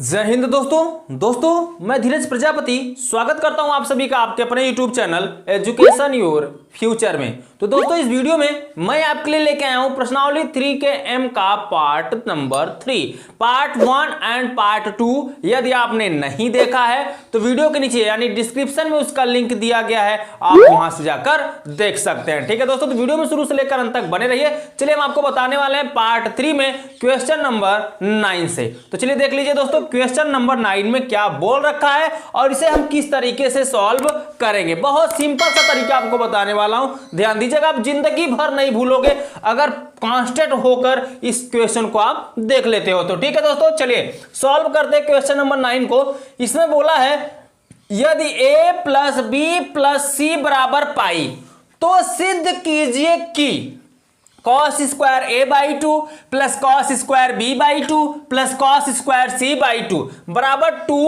जय हिंद दोस्तों मैं धीरज प्रजापति स्वागत करता हूं आप सभी का आपके अपने YouTube channel education your future में। तो दोस्तों इस वीडियो में मैं आपके लिए लेके आया हूं प्रश्नावली 3 के M का part number 3, part 1 and part 2। यदि आपने नहीं देखा है तो वीडियो के नीचे यानी डिस्क्रिप्शन में उसका लिंक दिया गया है, आप वहां से जाकर देख सकते हैं। ठीक है दोस्तों, तो वीडियो में शुरू से लेकर अंत तक बने रहिए। चलिए हम आपको बताने वाले हैं पार्ट 3 में क्वेश्चन नंबर 9 से। तो चलिए देख लीजिए दोस्तों, क्वेश्चन नंबर 9 में क्या बोल रखा है और इसे हम किस तरीके से सॉल्व करेंगे। बहुत सिंपल सा तरीका आपको बताने वाला हूं, ध्यान दीजिएगा। आप जिंदगी भर नहीं भूलोगे अगर कांस्टेंट होकर इस क्वेश्चन को आप देख लेते हो तो। ठीक है दोस्तों, चलिए सॉल्व करते हैं क्वेश्चन नंबर 9 को। इसमें बोला है यदि a plus B plus C बराबर पाई तो सिद्ध कीजिए कि cos square A by 2 plus cos square B by 2 plus cos square C by 2 बराबर 2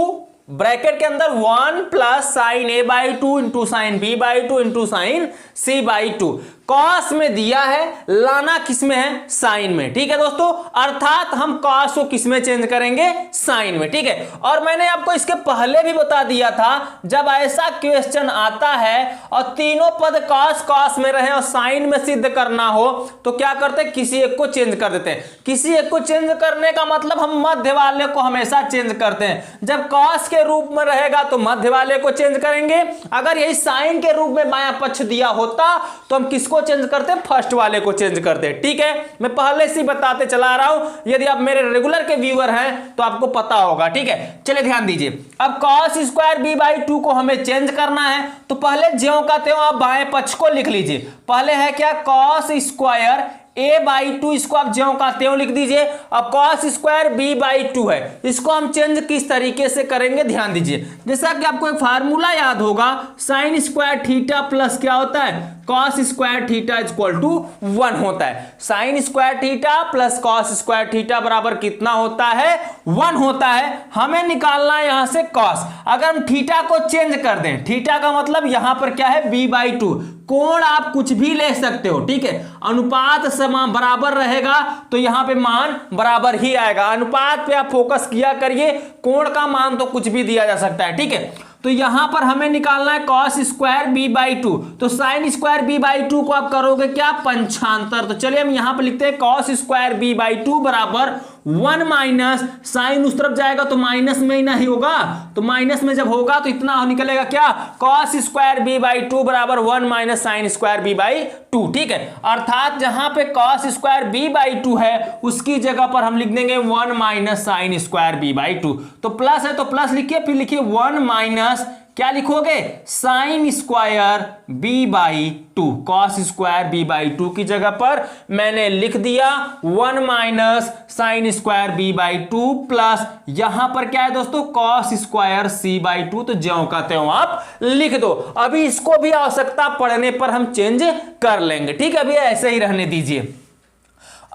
ब्रैकेट के अंदर 1 plus sine A by 2 into sine B by 2 into sine C by 2। Cos में दिया है, लाना किस में है, साइन में। ठीक है दोस्तों, अर्थात हम कॉस को किस में चेंज करेंगे, साइन में। ठीक है, और मैंने आपको इसके पहले भी बता दिया था, जब ऐसा क्वेश्चन आता है और तीनों पद कॉस कॉस में रहे और साइन में सिद्ध करना हो तो क्या करते हैं, किसी एक को चेंज कर देते हैं। किसी एक को चेंज करने का मतलब हम मध्य वाले को हमेशा चेंज करते हैं। जब कॉस के रूप में रहेगा तो मध्य वाले को चेंज करेंगे, अगर यही साइन के रूप में बायां पक्ष दिया होता तो हम किसको चेंज करते, फर्स्ट वाले को चेंज करते। ठीक है, मैं पहले से बताते चला आ रहा हूं, यदि आप मेरे रेगुलर के व्यूअर हैं तो आपको पता होगा। ठीक है, चलिए ध्यान दीजिए। अब cos स्क्वायर बी बाई 2 को हमें चेंज करना है तो पहले ज्यों का त्यों आप बाएं पक्ष को लिख लीजिए। पहले है क्या, cos स्क्वायर a बाई 2, इसको आप ज्यों का त्यों लिख दीजिए। अब cos स्क्वायर b बाई 2 है, इसको हम चेंज किस तरीके से करेंगे ध्यान दीजिए। जैसा कि आपको एक फार्मूला याद होगा, साइन स्क्वायर थीटा प्लस क्या होता है, cos square theta equal to 1 होता है। Sine square theta plus cos square theta बराबर कितना होता है, 1 होता है। हमें निकालना है यहां से cos। अगर हम थीटा को चेंज कर दें, थीटा का मतलब यहां पर क्या है, b बाई 2। कोण आप कुछ भी ले सकते हो, ठीक है, अनुपात समान बराबर रहेगा तो यहां पे मान बराबर ही आएगा। अनुपात पे आप फोकस किया करिए, कोण का मान तो कुछ भी दिया जा सकता है। ठीक है, तो यहां पर हमें निकालना है cos स्क्वायर b बाई 2, तो साइन स्क्वायर b बाई 2 को आप करोगे क्या, पंचांतर। तो चलिए हम यहां पर लिखते हैं cos स्क्वायर b बाई 2 बराबर 1 माइनस साइन उस तरफ जाएगा तो माइनस में ही नहीं होगा, तो माइनस में जब होगा तो इतना निकलेगा क्या, cos स्क्वायर b बाई 2 बराबर 1 minus sine square b by 2। ठीक है, अर्थात जहां पे cos स्क्वायर b बाई 2 है उसकी जगह पर हम लिख देंगे 1 minus sine square b by 2। तो प्लस है तो प्लस लिखिए, फिर लिखिए 1 माइनस क्या लिखोगे, sine square b by 2। Cos square b by 2 की जगह पर मैंने लिख दिया 1 minus sine square b by 2 plus यहां पर क्या है दोस्तों, कॉस स्क्वायर c बाई 2। तो ज्यों का त्यों आप लिख दो। अभी इसको भी आवश्यकता पड़ने पर हम चेंज कर लेंगे। ठीक है, अभी ऐसे ही रहने दीजिए।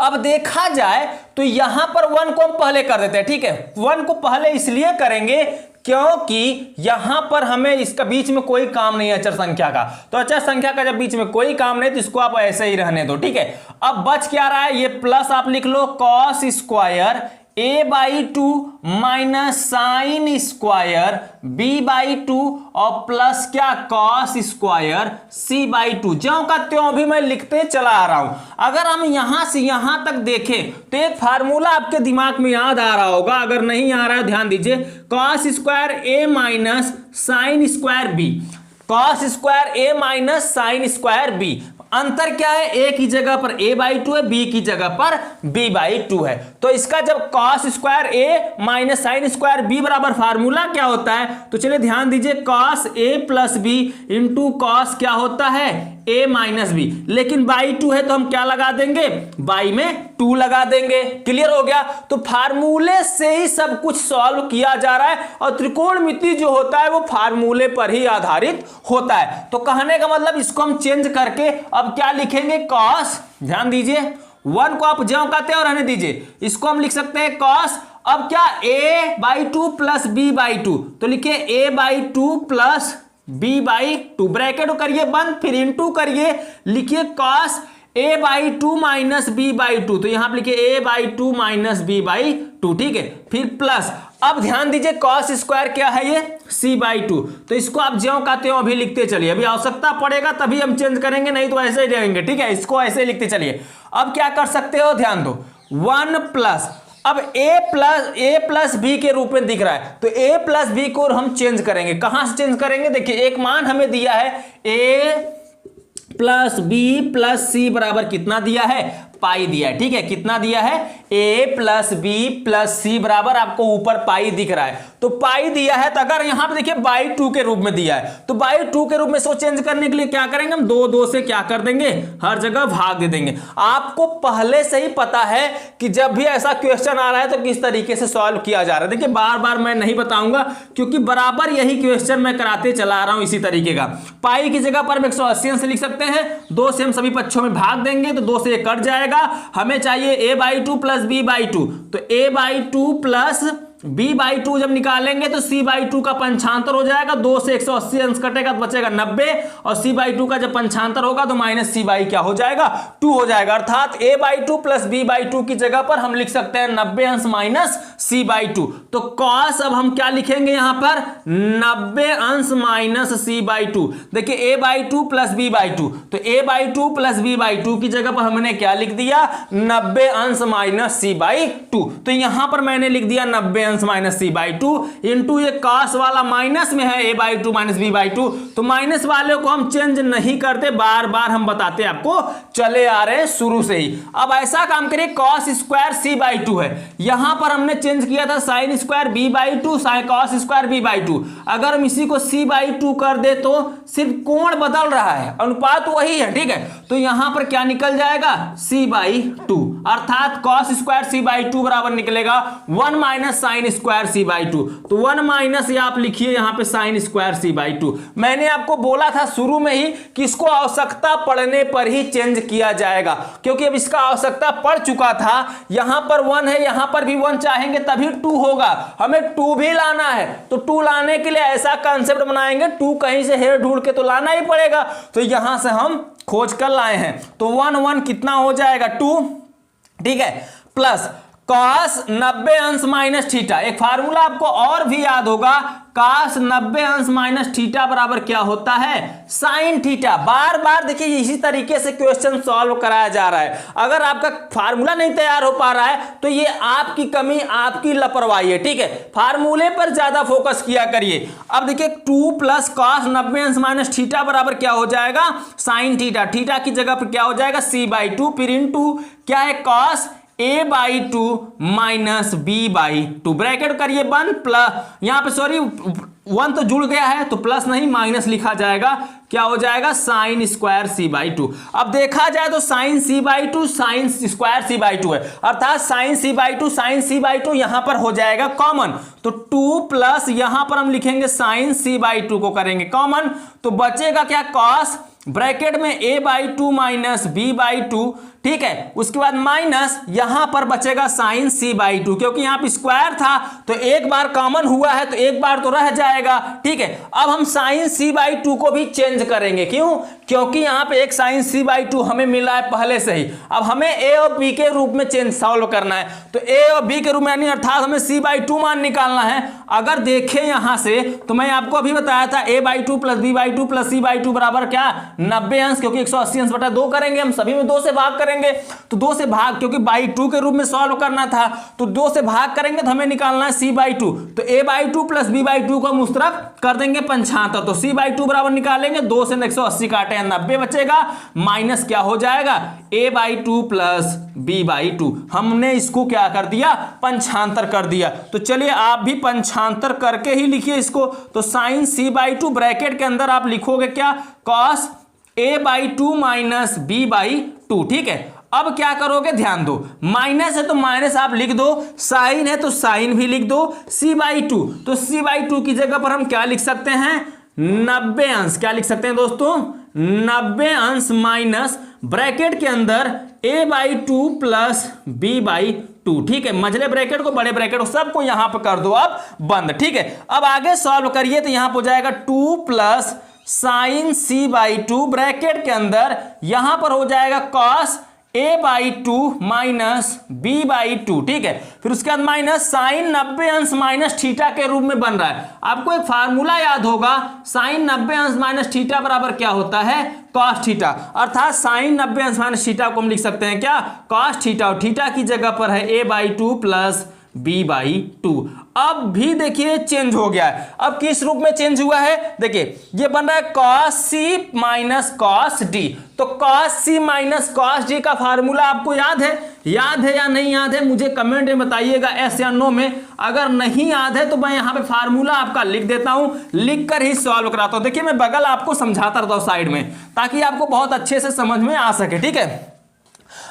अब देखा जाए तो यहां पर 1 को हम पहले कर देते हैं। ठीक है, 1 को पहले इसलिए करेंगे क्योंकि यहां पर हमें इसका बीच में कोई काम नहीं है अचर संख्या का। तो अचर संख्या का जब बीच में कोई काम नहीं तो इसको आप ऐसे ही रहने दो। ठीक है, अब बच क्या रहा है, ये प्लस आप लिख लो cos square a by 2 minus sine square b by 2 और प्लस क्या, cos स्क्वायर c बाई 2। ज्यों का त्यों भी मैं लिखते चला आ रहा हूं। अगर हम यहां से यहां तक देखें तो एक फार्मूला आपके दिमाग में याद आ रहा होगा, अगर नहीं आ रहा है ध्यान दीजिए, cos square a minus sine square b, cos square a minus sine square b। अंतर क्या है, a की जगह पर a बाई 2 है, b की जगह पर b बाई 2 है। तो इसका जब cos square a minus sine square b बराबर फार्मूला क्या होता है, तो चलिए ध्यान दीजिए, cos a plus b into cos क्या होता है, a माइनस b। लेकिन बाई 2 है तो हम क्या लगा देंगे, बाई में 2 लगा देंगे। क्लियर हो गया। तो फार्मूले से ही सब कुछ सॉल्व किया जा रहा है और त्रिकोणमिति जो होता है वो फार्मूले पर ही आधारित होता है। तो कहने का मतलब इसको हम चेंज करके अब क्या लिखेंगे, cos। ध्यान दीजिए, 1 को आप ज्यों का त्यों रहने दीजिए, इसको हम लिख सकते हैं cos। अब क्या, a by 2 plus b by 2, तो लिखिए a by 2 plus b by 2, bracket करिए बंद, फिर इंटू करिए, लिखिए cos a/2 माइनस b/2, तो यहां पर लिखिए a/2 माइनस b/2, ठीक है। फिर प्लस, अब ध्यान दीजिए cos स्क्वायर क्या है, ये c/2, तो इसको आप ज्यों का त्यों अभी लिखते चलिए, अभी आवश्यकता पड़ेगा तभी हम चेंज करेंगे, नहीं तो ऐसे ही रहेंगे, ठीक है। इसको ऐसे ही लिखते चलिए। अब क्या कर सकते हो, ध्यान दो, 1 प्लस, अब a प्लस बी के रूप में दिख रहा है, तो a प्लस बी को हम चेंज करेंगे। कहां से चेंज करेंगे, देखिए एक मान हमें दिया है a plus B plus C बराबर कितना दिया है, पाई दिया है, ठीक है। कितना दिया है, a plus B plus C बराबर आपको ऊपर पाई दिख रहा है, तो पाई दिया है, तो अगर यहां पे देखिए बाई 2 के रूप में दिया है, तो बाई 2 के रूप में इसको चेंज करने के लिए क्या करेंगे हम, 2 से क्या कर देंगे, हर जगह भाग दे देंगे। आपको पहले से ही पता है कि जब भी ऐसा क्वेश्चन आ रहा है तो किस तरीके से सॉल्व किया जा रहा है। देखिए बार बार मैं नहीं बताऊंगा, क्योंकि बराबर यही क्वेश्चन मैं कराते चला रहा हूं इसी तरीके का। पाई की जगह पर हम 180 से लिख सकते हैं, 2 से हम सभी पक्षों में भाग देंगे, तो 2 से ये कट जाएगा। हमें चाहिए a/2 प्लस b/2, तो a/2 प्लस b/2 जब निकालेंगे तो c/2 का पंचांतर हो जाएगा, 2 से 180 अंश कटेगा तो बचेगा 90, और c/2 का जब पंचांतर होगा तो माइनस c बाई क्या हो जाएगा, 2 हो जाएगा। अर्थात a/2 प्लस b/2 की जगह पर हम लिख सकते हैं 90 अंश माइनस c/2। तो cos अब हम क्या लिखेंगे यहां पर, 90 अंश माइनस c/2। देखिए a/2 प्लस b/2, तो a/2 प्लस b/2 की जगह पर हमने क्या लिख दिया, 90 अंश माइनस c/2। तो यहां पर मैंने लिख दिया 90 अंश माइनस c/2 इंटू ये cos वाला माइनस में है a/2 माइनस b/2, तो माइनस वाले को हम चेंज नहीं करते, बार बार हम बताते आपको चले आ रहे हैं शुरू से ही। अब ऐसा काम करिए, cos स्क्वायर c/2 है, यहां पर हमने चेंज किया था sin square b/2, cos square b/2। अगर हम इसी को c/2 कर दे तो सिर्फ कोण बदल रहा है, अनुपात वही है, ठीक है। तो यहां पर क्या निकल जाएगा, c/2, अर्थात cos स्क्वायर c/2 बराबर निकलेगा 1 माइनस साइन स्क्वायर c/2। तो 1 माइनस आप लिखिए यहां पे साइन स्क्वायर c/2। मैंने आपको बोला था शुरू में ही कि इसको आवश्यकता पड़ने पर ही चेंज किया जाएगा, क्योंकि अब इसका आवश्यकता पड़ चुका था। यहां पर 1 है, यहां पर भी 1 चाहेंगे तभी 2 होगा, हमें 2 भी लाना है, तो 2 लाने के लिए ऐसा कंसेप्ट बनाएंगे, 2 कहीं से हेर ढूंढ के तो लाना ही पड़ेगा, तो यहां से हम खोज कर लाए हैं। तो 1 कितना हो जाएगा, 2, ठीक है, प्लस cos 90 अंश माइनस थीटा। एक फार्मूला आपको और भी याद होगा, cos 90 अंश माइनस थीटा बराबर क्या होता है, साइन थीटा। बार बार देखिए इसी तरीके से क्वेश्चन सॉल्व कराया जा रहा है। अगर आपका फार्मूला नहीं तैयार हो पा रहा है तो ये आपकी कमी, आपकी लापरवाही है, ठीक है। फार्मूले पर ज्यादा फोकस किया करिए। अब देखिए 2 प्लस cos 90 अंश माइनस थीटा बराबर क्या हो जाएगा, साइन थीटा। थीटा की जगह पर क्या हो जाएगा, c/2, फिर इंटू क्या है, cos a/2 minus b/2, bracket करिए 1 प्लस, यहां पे सॉरी 1 तो जुड़ गया है तो प्लस नहीं माइनस लिखा जाएगा, क्या हो जाएगा, साइन स्क्वायर c/2। अब देखा जाए तो sign c/2 sine square c/2 है, अर्थात साइन c/2 यहां पर हो जाएगा कॉमन, तो 2 प्लस यहां पर हम लिखेंगे साइन c/2 को करेंगे कॉमन, तो बचेगा क्या, cos ब्रैकेट में a/2 माइनस b/2, ठीक है। उसके बाद माइनस यहां पर बचेगा साइन c/2, क्योंकि यहां पे स्क्वायर था तो एक बार कॉमन हुआ है तो एक बार तो रह जाएगा, ठीक है। अब हम साइन c/2 को भी चेंज करेंगे, क्यों, क्योंकि यहां पे एक साइन c/2 हमें मिला है पहले से ही। अब हमें a और b के रूप में चेंज सॉल्व करना है, तो a और b के रूप में, यानी अर्थात हमें c/2 मान निकालना है। अगर देखें यहां से तो मैं आपको अभी बताया था a/2 plus b/2 plus c/2 बराबर क्या, 90 अंश, क्योंकि 180 अंश बटा 2 करेंगे हम, सभी में 2 से भाग करेंगे, तो 2 से भाग, क्योंकि बाई 2 के रूप में सॉल्व करना था तो 2 से भाग करेंगे तो हमें निकालना है c/2, तो a/2 प्लस b/2 को हम उस तरफ कर देंगे 75, तो c/2 बराबर निकालेंगे, 2 से 180 काटे हैं 90 बचेगा, माइनस क्या हो जाएगा, a/2 प्लस b/2। हमने इसको क्या कर दिया, पंचांतर कर दिया। तो चलिए आप भी पंचांतर करके ही लिखिए इसको, तो साइन c/2 ब्रैकेट के अंदर आप लिखोगे क्या, cos a/2 माइनस b/2, ठीक है। अब क्या करोगे, ध्यान दो, माइनस है तो माइनस आप लिख दो, साइन है तो साइन भी लिख दो, c/2, तो c/2 की जगह पर हम क्या लिख सकते हैं, 90 अंश, क्या लिख सकते हैं दोस्तों, 90 अंश माइनस ब्रैकेट के अंदर a/2 प्लस b/2, ठीक है। मझले ब्रैकेट को, बड़े ब्रैकेट को, सबको यहां पर कर दो अब बंद, ठीक है। अब आगे सॉल्व करिए तो यहां पर हो जाएगा 2 plus sine C by two bracket के अंदर यहां पर हो जाएगा cos A by two minus B by two. ठीक है, फिर उसके बाद माइनस साइन 90 अंश माइनस थीटा के रूप में बन रहा है। आपको एक फार्मूला याद होगा, साइन 90 अंश माइनस थीटा बराबर क्या होता है, कॉस थीटा। अर्थात साइन 90 अंश माइनस थीटा को हम लिख सकते हैं क्या, कॉस थीटा। और थीटा की जगह पर है A by two plus B by two. अब भी देखिए चेंज हो गया है। अब किस रूप में चेंज हुआ है, देखिए ये बन रहा है cos C minus cos D. तो cos C minus cos D का फार्मूला आपको याद है या नहीं याद है, मुझे कमेंट में बताइएगा यस या नो में। अगर नहीं याद है तो मैं यहां पे फार्मूला आपका लिख देता हूं, लिख कर ही सॉल्व कराता हूं। देखिए मैं बगल आपको समझाता रहता हूं साइड में, ताकि आपको बहुत अच्छे से समझ में आ सके। ठीक है,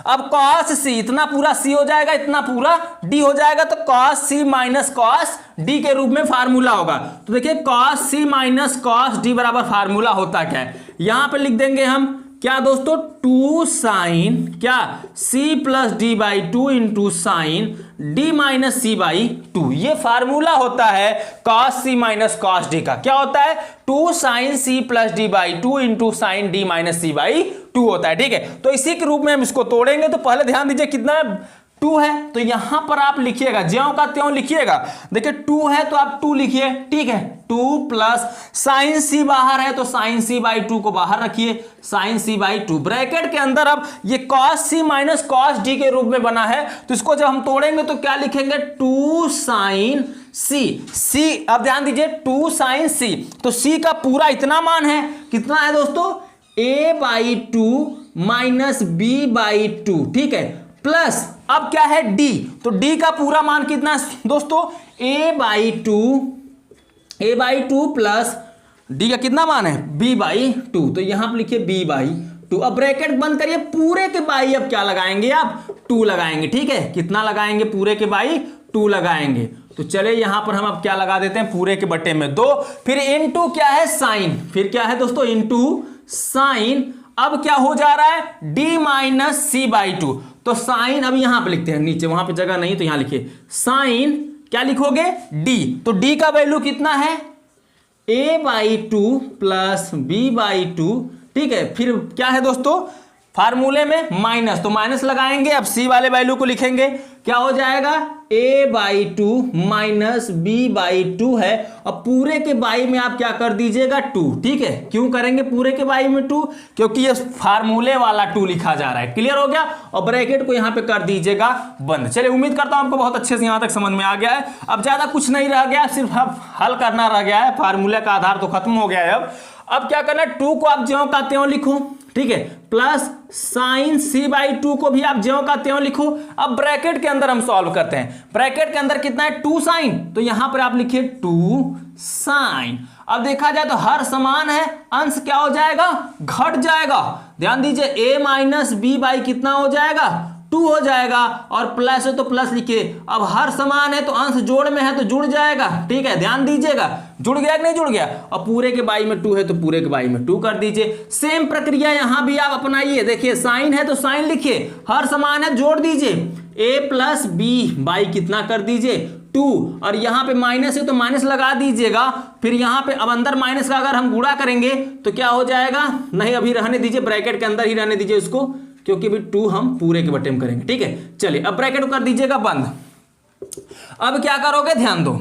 अब cos c, इतना पूरा c हो जाएगा, इतना पूरा d हो जाएगा, तो cos c minus cos d के रूप में फार्मूला होगा। तो देखिए cos c minus cos d बराबर फार्मूला होता क्या है, यहां पे लिख देंगे हम क्या दोस्तों, 2 साइन क्या c plus D by two into sine d minus C by two. ये फार्मूला होता है cos c minus cos d का। क्या होता है, 2 sine c plus D by two into sine d minus C by two होता है। ठीक है, तो इसी के रूप में हम इसको तोड़ेंगे। तो पहले ध्यान दीजिए कितना 2 है, तो यहां पर आप लिखिएगा, ज्यों का त्यों लिखिएगा। देखिए 2 है तो आप 2 लिखिए। ठीक है, 2 प्लस साइन सी बाहर है तो साइन सी बाई टू को बाहर रखिए, sine C by two bracket के अंदर। अब ये cos C minus cos D के रूप में बना है, तो इसको जब हम तोड़ेंगे तो क्या लिखेंगे, 2 साइन सी। अब ध्यान दीजिए 2 साइन सी, तो सी का पूरा इतना मान है, कितना है दोस्तों, a by two minus B by two. ठीक है, प्लस अब क्या है d, तो d का पूरा मान कितना है दोस्तों, a by two plus d का कितना मान है, b बाई टू। तो यहां पर लिखिए b बाई टू। अब ब्रैकेट बंद करिए, पूरे के बाई अब क्या लगाएंगे, आप 2 लगाएंगे। ठीक है, कितना लगाएंगे, पूरे के बाई 2 लगाएंगे। तो चले यहां पर हम अब क्या लगा देते हैं, पूरे के बटे में 2, फिर इनटू क्या है साइन, फिर क्या है दोस्तों, इनटू साइन। अब क्या हो जा रहा है, d minus C by two. तो साइन अब यहां पे लिखते हैं, नीचे वहां पे जगह नहीं तो यहां लिखिए साइन, क्या लिखोगे, d। तो d का वैल्यू कितना है, a by two plus B by two. ठीक है, फिर क्या है दोस्तों, फार्मूले में माइनस, तो माइनस लगाएंगे। अब c वाले वैल्यू को लिखेंगे, क्या हो जाएगा, a by two minus B by two है। और पूरे के बाई में आप क्या कर दीजिएगा, 2। ठीक है, क्यों करेंगे पूरे के बाई में 2, क्योंकि ये फार्मूले वाला 2 लिखा जा रहा है। क्लियर हो गया, और ब्रैकेट को यहां पे कर दीजिएगा बंद। चलिए उम्मीद करता हूं आपको बहुत अच्छे से यहां तक समझ में आ गया है। अब ज्यादा कुछ नहीं रह गया, सिर्फ अब हल करना रह गया है, फार्मूले का आधार तो खत्म हो गया है। अब क्या करना है, 2 को आप ज्यों का त्यों लिखो। ठीक है, plus sine C by two को भी आप ज्यों का त्यों लिखो। अब ब्रैकेट के अंदर हम सॉल्व करते हैं। ब्रैकेट के अंदर कितना है, 2 साइन, तो यहां पर आप लिखिए 2 साइन। अब देखा जाए तो हर समान है, अंश क्या हो जाएगा, घट जाएगा। ध्यान दीजिए a माइनस बी बाई कितना हो जाएगा, 2 हो जाएगा, और प्लस है तो प्लस लिखिए। अब हर समान है तो अंश जोड़ में है तो जुड़ जाएगा। ठीक है, ध्यान दीजिएगा, जुड़ गया कि नहीं जुड़ गया। और पूरे के बाई में 2 है तो पूरे के बाई में 2 कर दीजिए। सेम प्रक्रिया यहां भी आप अपनाइए। देखिए साइन है तो साइन लिखिए, हर समान है जोड़ दीजिए, a प्लस बी बाई कितना कर दीजिए, 2। और यहां पे माइनस है तो माइनस लगा दीजिएगा। फिर यहां पे अब अंदर माइनस का अगर हम गुणा करेंगे तो क्या हो जाएगा, नहीं अभी रहने दीजिए, ब्रैकेट के अंदर ही रहने दीजिए उसको, क्योंकि अभी 2 हम पूरे के बटे में करेंगे। ठीक है, चलिए अब ब्रैकेट को कर दीजिएगा बंद। अब क्या करोगे, ध्यान दो,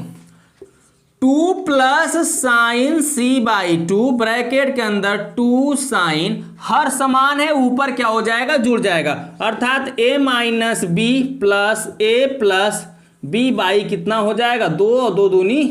2 plus sine C by two bracket के अंदर 2 साइन, हर समान है, ऊपर क्या हो जाएगा, जुड़ जाएगा। अर्थात a minus B plus B by कितना हो जाएगा, 2 2 दूनी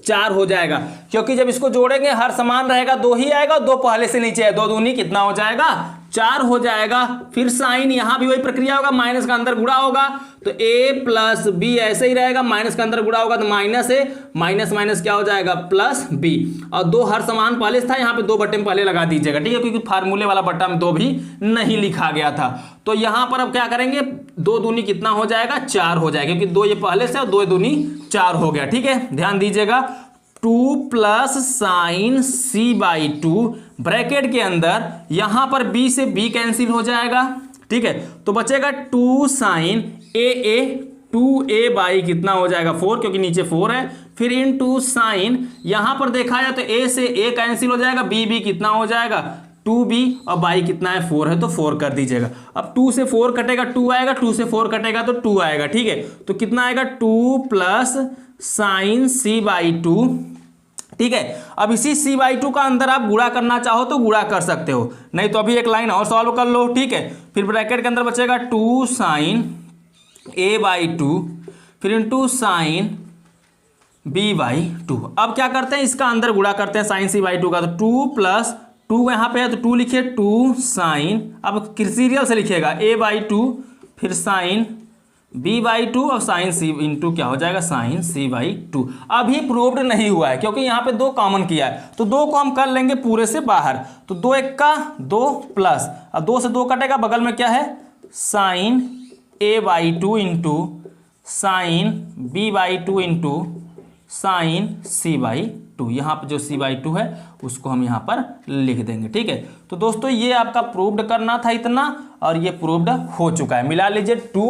4 हो जाएगा। क्योंकि जब इसको जोड़ेंगे हर समान रहेगा, 2 ही आएगा, 2 पहले से नीचे है, 2 दूनी कितना हो जाएगा, 4 हो जाएगा। फिर साइन, यहां भी वही प्रक्रिया होगा, माइनस का अंदर गुणा होगा तो a प्लस बी ऐसे ही रहेगा, माइनस का अंदर गुणा होगा तो माइनस है, माइनस माइनस क्या हो जाएगा, प्लस b। और 2 हर समान पहले था, यहाँ पे 2 बटे में पहले लगा दीजिएगा। ठीक है, क्योंकि फार्मूले वाला बट्टा में 2 भी नहीं लिखा गया था। तो यहां पर अब क्या करेंगे, 2 दूनी कितना हो जाएगा, 4 हो जाएगा, क्योंकि 2 ये पहले से और 2 दूनी 4 हो गया। ठीक है, ध्यान दीजिएगा, 2 plus sine C by two bracket के अंदर यहां पर b से b कैंसिल हो जाएगा। ठीक है, तो बचेगा 2 साइन a 2a/, कितना हो जाएगा 4, क्योंकि नीचे 4 है, फिर इनटू साइन, यहां पर देखा जाए तो a से a कैंसिल हो जाएगा, b कितना हो जाएगा 2b, और बाई कितना है 4 है तो 4 कर दीजिएगा। अब 2 से 4 कटेगा 2 आएगा, 2 से 4 कटेगा तो 2 आएगा, ठीक है। तो कितना आएगा 2 प्लस साइन c/2, ठीक है। अब इसी c/2 का अंदर आप गुणा करना चाहो तो गुणा कर सकते हो, नहीं तो अभी एक लाइन और सॉल्व कर लो, ठीक है। फिर ब्रैकेट के अंदर बचेगा 2 साइन a/2, फिर इंटू साइन b/2। अब क्या करते हैं, इसका अंदर गुणा करते हैं साइन c/2 का, तो 2 प्लस 2 यहाँ पे है तो 2 लिखिए, 2 साइन, अब सीरियल से लिखिएगा a/2, फिर साइन b/2 और साइन c इंटू क्या हो जाएगा साइन c/2। अभी प्रूव्ड नहीं हुआ है क्योंकि यहाँ पे 2 कॉमन किया है, तो 2 को हम कर लेंगे पूरे से बाहर, तो 2 1 का 2 प्लस, अब 2 से 2 कटेगा, बगल में क्या है sine a/2 into sine b/2 into sine c/2। यहाँ पर जो c/2 है उसको हम यहाँ पर लिख देंगे, ठीक है। तो दोस्तों ये आपका प्रूव्ड करना था इतना, और ये प्रूव्ड हो चुका है। मिला लीजिए 2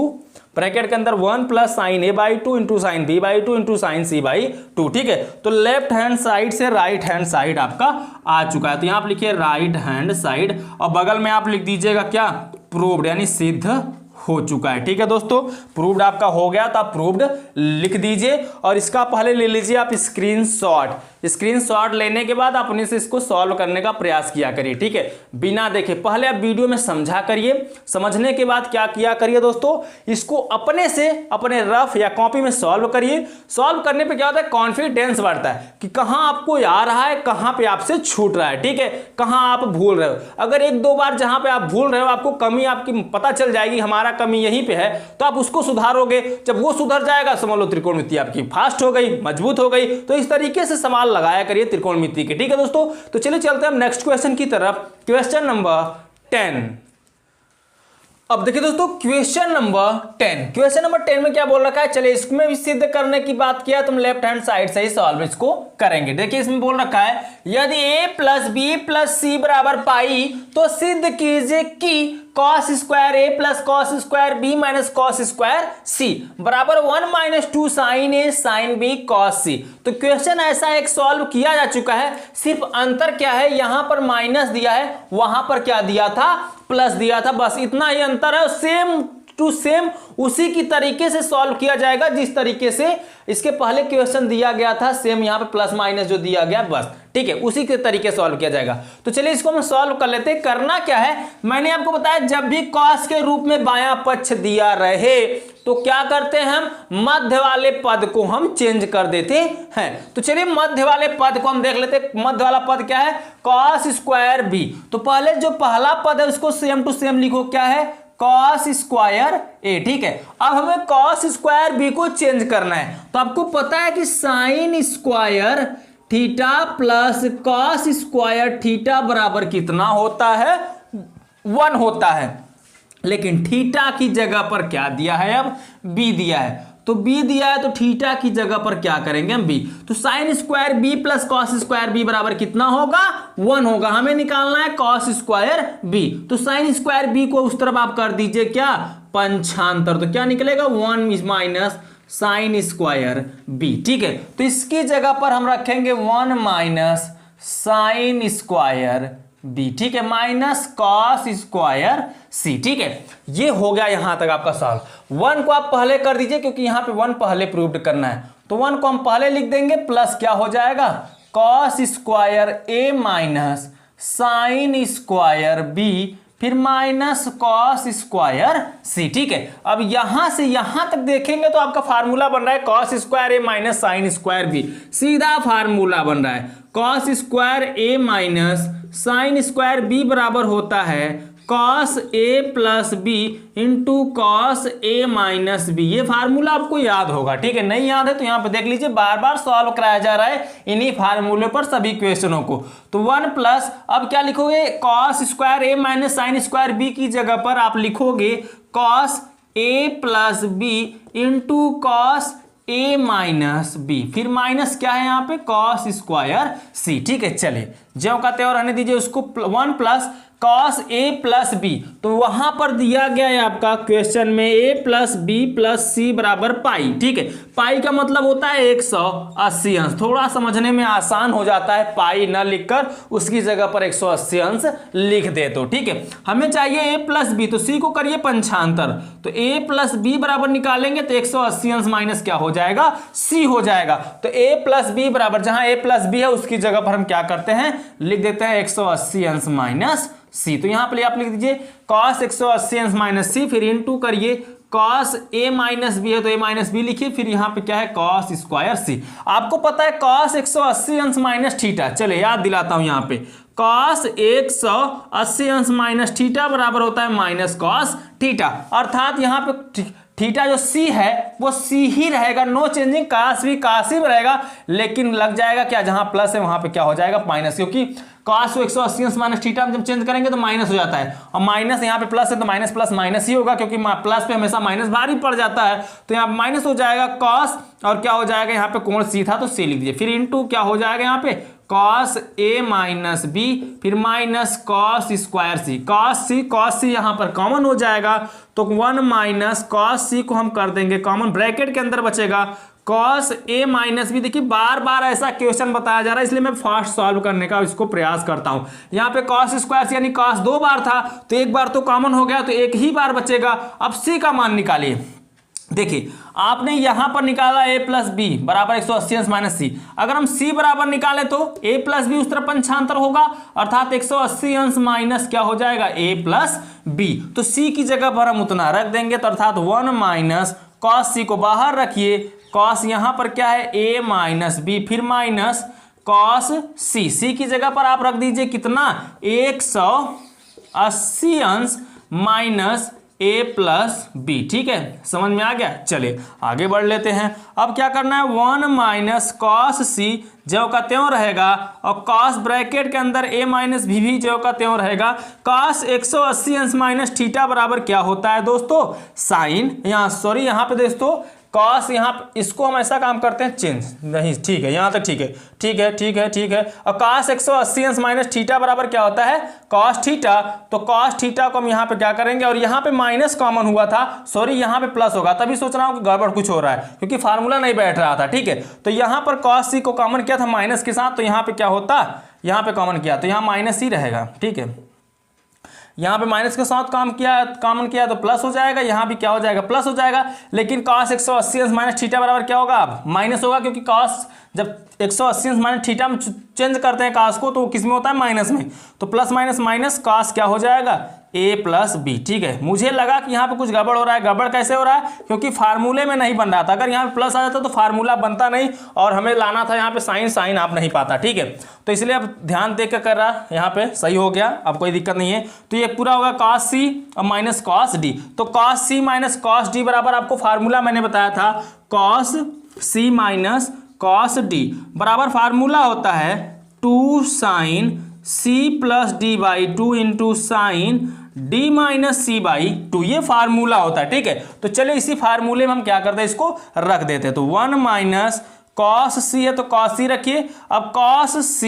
ब्रैकेट के अंदर 1 plus sign a/2 into sine b/2 into sine c/2, ठीक है। तो लेफ्ट हैंड साइड से राइट हैंड साइड आपका आ चुका है, तो यहाँ आप लिखिए राइट हैंड साइड, और बगल में आप लिख दीजिएगा क्या प्रूव्ड, यानी सिद्ध हो चुका है, ठीक है दोस्तों। प्रूव्ड आपका हो गया तो आप प्रूव्ड लिख दीजिए, और इसका पहले ले लीजिए आप स्क्रीनशॉट। स्क्रीनशॉट लेने के बाद अपने से इसको सॉल्व करने का प्रयास किया करिए, ठीक है, बिना देखे। पहले आप वीडियो में समझा करिए, समझने के बाद क्या किया करिए दोस्तों, इसको अपने से अपने रफ या कॉपी में सॉल्व करिए। सॉल्व करने पे क्या होता है, कॉन्फिडेंस बढ़ता है कि कहां आपको आ रहा है, कहां पे आपसे छूट रहा है, ठीक है, कहां आप भूल रहे हो। अगर 1-2 बार जहां पे आप भूल रहे हो, आपको कमी आपकी पता चल जाएगी, हमारा कमी यहीं पे है, तो आप उसको सुधारोगे। जब वो सुधर जाएगा, समझ लो त्रिकोणमिति आपकी फास्ट हो गई, मजबूत हो गई। तो इस तरीके से सवाल लगाया करिए त्रिकोणमिति के, ठीक है दोस्तों। तो चलिए चलते हैं हम नेक्स्ट क्वेश्चन की तरफ, क्वेश्चन नंबर 10। अब देखिए दोस्तों क्वेश्चन नंबर 10, क्वेश्चन नंबर 10 में क्या बोल रखा है, चलिए इसमें भी सिद्ध करने की बात किया, तुम लेफ्ट हैंड साइड से ही सॉल्व इसको करेंगे। देखिए इसमें बोल रखा है यदि a plus B plus C बराबर पाई, तो सिद्ध कीजिए कि cos square a plus cos square b minus cos square c बराबर 1 minus 2 sine a sine b cos c। तो क्वेश्चन ऐसा एक सॉल्व किया जा चुका है, सिर्फ अंतर क्या है, यहां पर माइनस दिया है, वहां पर क्या दिया था प्लस दिया था, बस इतना ही अंतर है। सेम टू सेम उसी की तरीके से सॉल्व किया जाएगा जिस तरीके से इसके पहले क्वेश्चन दिया गया था, सेम यहाँ पे प्लस माइनस जो दिया गया, बस ठीक है, उसी के तरीके सॉल्व किया जाएगा। तो चलिए इसको हम सॉल्व कर लेते हैं। करना क्या है, मैंने आपको बताया जब भी कॉस के रूप में बायां पक्ष दिया रहे तो क्या करते हैं, हम मध्य वाले पद को हम चेंज कर देते हैं। तो चलिए मध्य वाले पद को हम देख लेते हैं। मध्य वाला पद क्या है, कॉस स्क्वायर बी। तो पहले जो पहला पद है उसको सेम टू सेम लिखो, क्या है कॉस स्क्वायर ए, ठीक है। अब हमें कॉस स्क्वायर बी को चेंज करना है, तो आपको पता है कि sign square theta plus cos square theta बराबर कितना होता है, 1 होता है। लेकिन थीटा की जगह पर क्या दिया है, अब बी दिया है, तो बी दिया है तो थीटा की जगह पर क्या करेंगे हम बी। तो sine square B plus cos square B बराबर कितना होगा, 1 होगा। हमें निकालना है कॉस स्क्वायर बी, तो साइन स्क्वायर बी को उस तरफ आप कर दीजिए क्या पंचांतर, तो क्या निकलेगा 1 माइनस साइन स्क्वायर बी, ठीक है। तो इसकी जगह पर हम रखेंगे 1 माइनस साइन स्क्वायर बी, ठीक है, माइनस कॉस स्क्वायर सी, ठीक है। ये हो गया यहां तक आपका सॉल्व। 1 को आप पहले कर दीजिए क्योंकि यहां पे 1 पहले प्रूव्ड करना है, तो 1 को हम पहले लिख देंगे, प्लस क्या हो जाएगा कॉस स्क्वायर ए माइनस साइन स्क्वायर बी, फिर माइनस कॉस स्क्वायर सी, ठीक है। अब यहां से यहां तक देखेंगे तो आपका फार्मूला बन रहा है कॉस स्क्वायर ए माइनस साइन स्क्वायर बी, सीधा फार्मूला बन रहा है कॉस स्क्वायर ए माइनस साइन स्क्वायर बी बराबर होता है cos A plus B into cos A minus B. ये फार्मूला आपको याद होगा, ठीक है, नहीं याद है तो यहां पे देख लीजिए, बार बार सॉल्व कराया जा रहा है इन्हीं फार्मूले पर सभी क्वेश्चनों को। तो 1 प्लस, अब क्या लिखोगे कॉस स्क्वायर ए माइनस साइन स्क्वायर बी की जगह पर आप लिखोगे cos A plus B into cos A minus B, फिर माइनस क्या है यहाँ पे कॉस स्क्वायर सी, ठीक है। चलिए ज्यों का त्यों रहने दीजिए उसको। 1 plus cos A plus B, तो वहां पर दिया गया है आपका क्वेश्चन में ए प्लस बी प्लस सी बराबर पाई। ठीक है, पाई का मतलब होता है 180 अंश। थोड़ा समझने में आसान हो जाता है, पाई ना लिखकर उसकी जगह पर 180 अंश लिख दे तो। ठीक है, हमें चाहिए ए प्लस बी, तो सी को करिए पंचांतर, तो ए प्लस बी बराबर निकालेंगे तो 180 अंश माइनस क्या हो जाएगा, सी हो जाएगा। तो ए प्लस बी बराबर, जहां ए प्लस बी है उसकी जगह पर हम क्या करते हैं, लिख देते हैं 180 अंश माइनस सी। तो यहां पर आप लिख दीजिए cos 180 अंश माइनस सी, फिर इनटू करिए cos a माइनस बी है तो a माइनस बी लिखिए, फिर यहां पे क्या है cos स्क्वायर सी। आपको पता है cos 180 अंश माइनस थीटा, चले याद दिलाता हूं, यहां पे cos 180 अंश माइनस थीटा बराबर होता है माइनस cos थीटा, अर्थात यहां पे थीटा जो सी है वो सी ही रहेगा, नो चेंजिंग, काश भी रहेगा, लेकिन लग जाएगा क्या, जहां प्लस है वहां पे क्या हो जाएगा माइनस, क्योंकि cos 180 अंश माइनस थीटा जब चेंज करेंगे तो माइनस हो जाता है, और माइनस यहाँ पे प्लस है तो माइनस प्लस माइनस ही होगा, क्योंकि प्लस पे हमेशा माइनस भारी पड़ जाता है, तो यहाँ पे माइनस हो जाएगा cos, और क्या हो जाएगा यहाँ पे कोण सी था तो सी लिख दीजिए, फिर इनटू क्या हो जाएगा यहाँ पे cos a माइनस बी, फिर माइनस cos स्क्वायर सी, cos सी यहाँ पर कॉमन हो जाएगा, तो 1 माइनस cos सी को हम कर देंगे कॉमन, ब्रैकेट के अंदर बचेगा cos a माइनस बी। देखिए बार बार ऐसा क्वेश्चन बताया जा रहा है, इसलिए मैं फास्ट सॉल्व करने का इसको प्रयास करता हूं। यहाँ पे cos स्क्वायर यानी cos 2 बार था, तो एक बार तो कॉमन हो गया, तो एक ही बार बचेगा। अब c का मान निकालिए, देखिए आपने यहां पर निकाला a प्लस बी बराबर 180 अंश माइनस सी, अगर हम c बराबर निकालें तो a प्लस बी उस तरफ पंचांतर होगा, अर्थात 180 अंश माइनस क्या हो जाएगा a प्लस बी, तो c की जगह पर हम उतना रख देंगे, तो अर्थात 1 माइनस cos c को बाहर रखिए, cos यहां पर क्या है a माइनस बी, फिर माइनस cos c की जगह पर आप रख दीजिए कितना 180 अंश माइनस a प्लस बी। ठीक है, समझ में आ गया, चलिए आगे बढ़ लेते हैं। अब क्या करना है, 1 माइनस cos c ज्यों का त्यों रहेगा, और cos ब्रैकेट के अंदर a माइनस भी ज्यों का त्यों रहेगा, cos 180 अंश माइनस थीटा बराबर क्या होता है दोस्तों, साइन, यहाँ पे दोस्तों cos, यहाँ इसको हम ऐसा काम करते हैं चेंज नहीं, ठीक है यहाँ तक ठीक है, और cos 180 अंश माइनस थीटा बराबर क्या होता है cos थीटा, तो cos थीटा को हम यहाँ पे क्या करेंगे, और यहाँ पे माइनस कॉमन हुआ था, सॉरी यहाँ पे प्लस होगा, तभी सोच रहा हूँ कि गड़बड़ कुछ हो रहा है क्योंकि फार्मूला नहीं बैठ रहा था। ठीक है, तो यहाँ पर cos c को कॉमन किया था माइनस के साथ, तो यहाँ पे क्या होता, यहाँ पे कॉमन किया तो यहाँ माइनस ही रहेगा। ठीक है, यहाँ पे माइनस के साथ कॉमन किया तो प्लस हो जाएगा, यहाँ भी क्या हो जाएगा प्लस हो जाएगा, लेकिन cos 180 अंश माइनस थीटा बराबर क्या होगा, अब माइनस होगा, क्योंकि cos जब 180 अंश माइनस थीटा में चेंज करते हैं cos को तो किस में होता है माइनस में, तो प्लस माइनस माइनस cos क्या हो जाएगा a प्लस बी। ठीक है, मुझे लगा कि यहाँ पे कुछ गड़बड़ हो रहा है, गड़बड़ कैसे हो रहा है, क्योंकि फार्मूले में नहीं बन रहा था, अगर यहाँ पे प्लस आ जाता तो फार्मूला बनता नहीं, और हमें लाना था यहाँ पे साइन आप नहीं पाता। ठीक है, तो इसलिए अब ध्यान देकर कर रहा, यहाँ पे सही हो गया, अब कोई दिक्कत नहीं है, तो ये पूरा होगा cos c और माइनस cos d, तो cos c minus cos d बराबर आपको फार्मूला मैंने बताया था cos c minus cos d बराबर फार्मूला होता है 2 sine c plus D by 2 into sine d minus C by 2, ये फार्मूला होता है। ठीक है, तो चलिए इसी फार्मूले में हम क्या करते हैं, इसको रख देते हैं, तो 1 माइनस cos c है तो cos c रखिए, अब cos c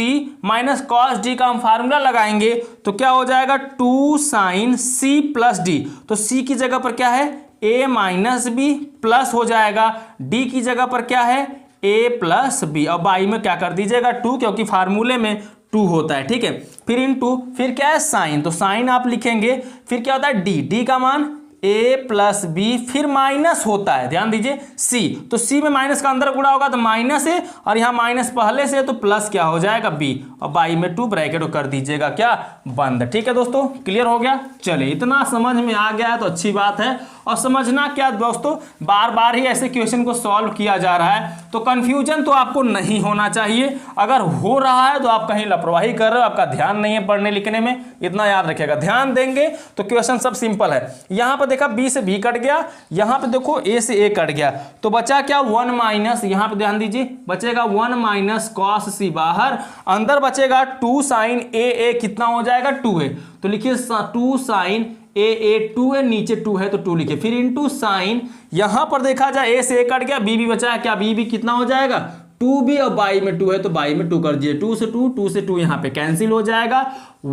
minus cos d का हम फार्मूला लगाएंगे तो क्या हो जाएगा 2 साइन c प्लस d, तो c की जगह पर क्या है a माइनस बी प्लस हो जाएगा, d की जगह पर क्या है a प्लस बी, और बाई में क्या कर दीजिएगा 2, क्योंकि फार्मूले में 2 होता है। ठीक है, फिर इनटू, फिर क्या है साइन, तो साइन आप लिखेंगे, फिर क्या होता है d का मान a प्लस बी, फिर माइनस होता है, ध्यान दीजिए c, तो c में माइनस का अंदर गुणा होगा तो माइनस है, और यहाँ माइनस पहले से तो प्लस क्या हो जाएगा b, और बाई में 2 ब्रैकेट कर दीजिएगा क्या बंद। ठीक है दोस्तों, क्लियर हो गया, चलिए इतना समझ में आ गया है तो अच्छी बात है। और समझना क्या दोस्तों, बार बार ही ऐसे क्वेश्चन को सॉल्व किया जा रहा है, तो कंफ्यूजन तो आपको नहीं होना चाहिए, अगर हो रहा है तो आप कहीं लापरवाही कर रहे हो, आपका ध्यान नहीं है पढ़ने लिखने में, इतना याद रखिएगा, ध्यान देंगे तो क्वेश्चन सब सिंपल है। यहाँ पर देखा b से b कट गया, यहाँ पे देखो a से a कट गया, तो बचा क्या 1 माइनस, यहाँ पे ध्यान दीजिए बचेगा 1 माइनस cos c, बाहर अंदर बचेगा 2 साइन a कितना हो जाएगा 2 है, तो लिखिए 2 साइन a 2 है, नीचे 2 है तो 2 लिखिए, फिर इनटू साइन, यहां पर देखा जाए a से a कट गया, b भी बचा है क्या, b भी कितना हो जाएगा 2 भी और बाई में 2 है तो बाई में 2 कर दीजिए, 2 से 2, 2 से 2 यहाँ पे कैंसिल हो जाएगा।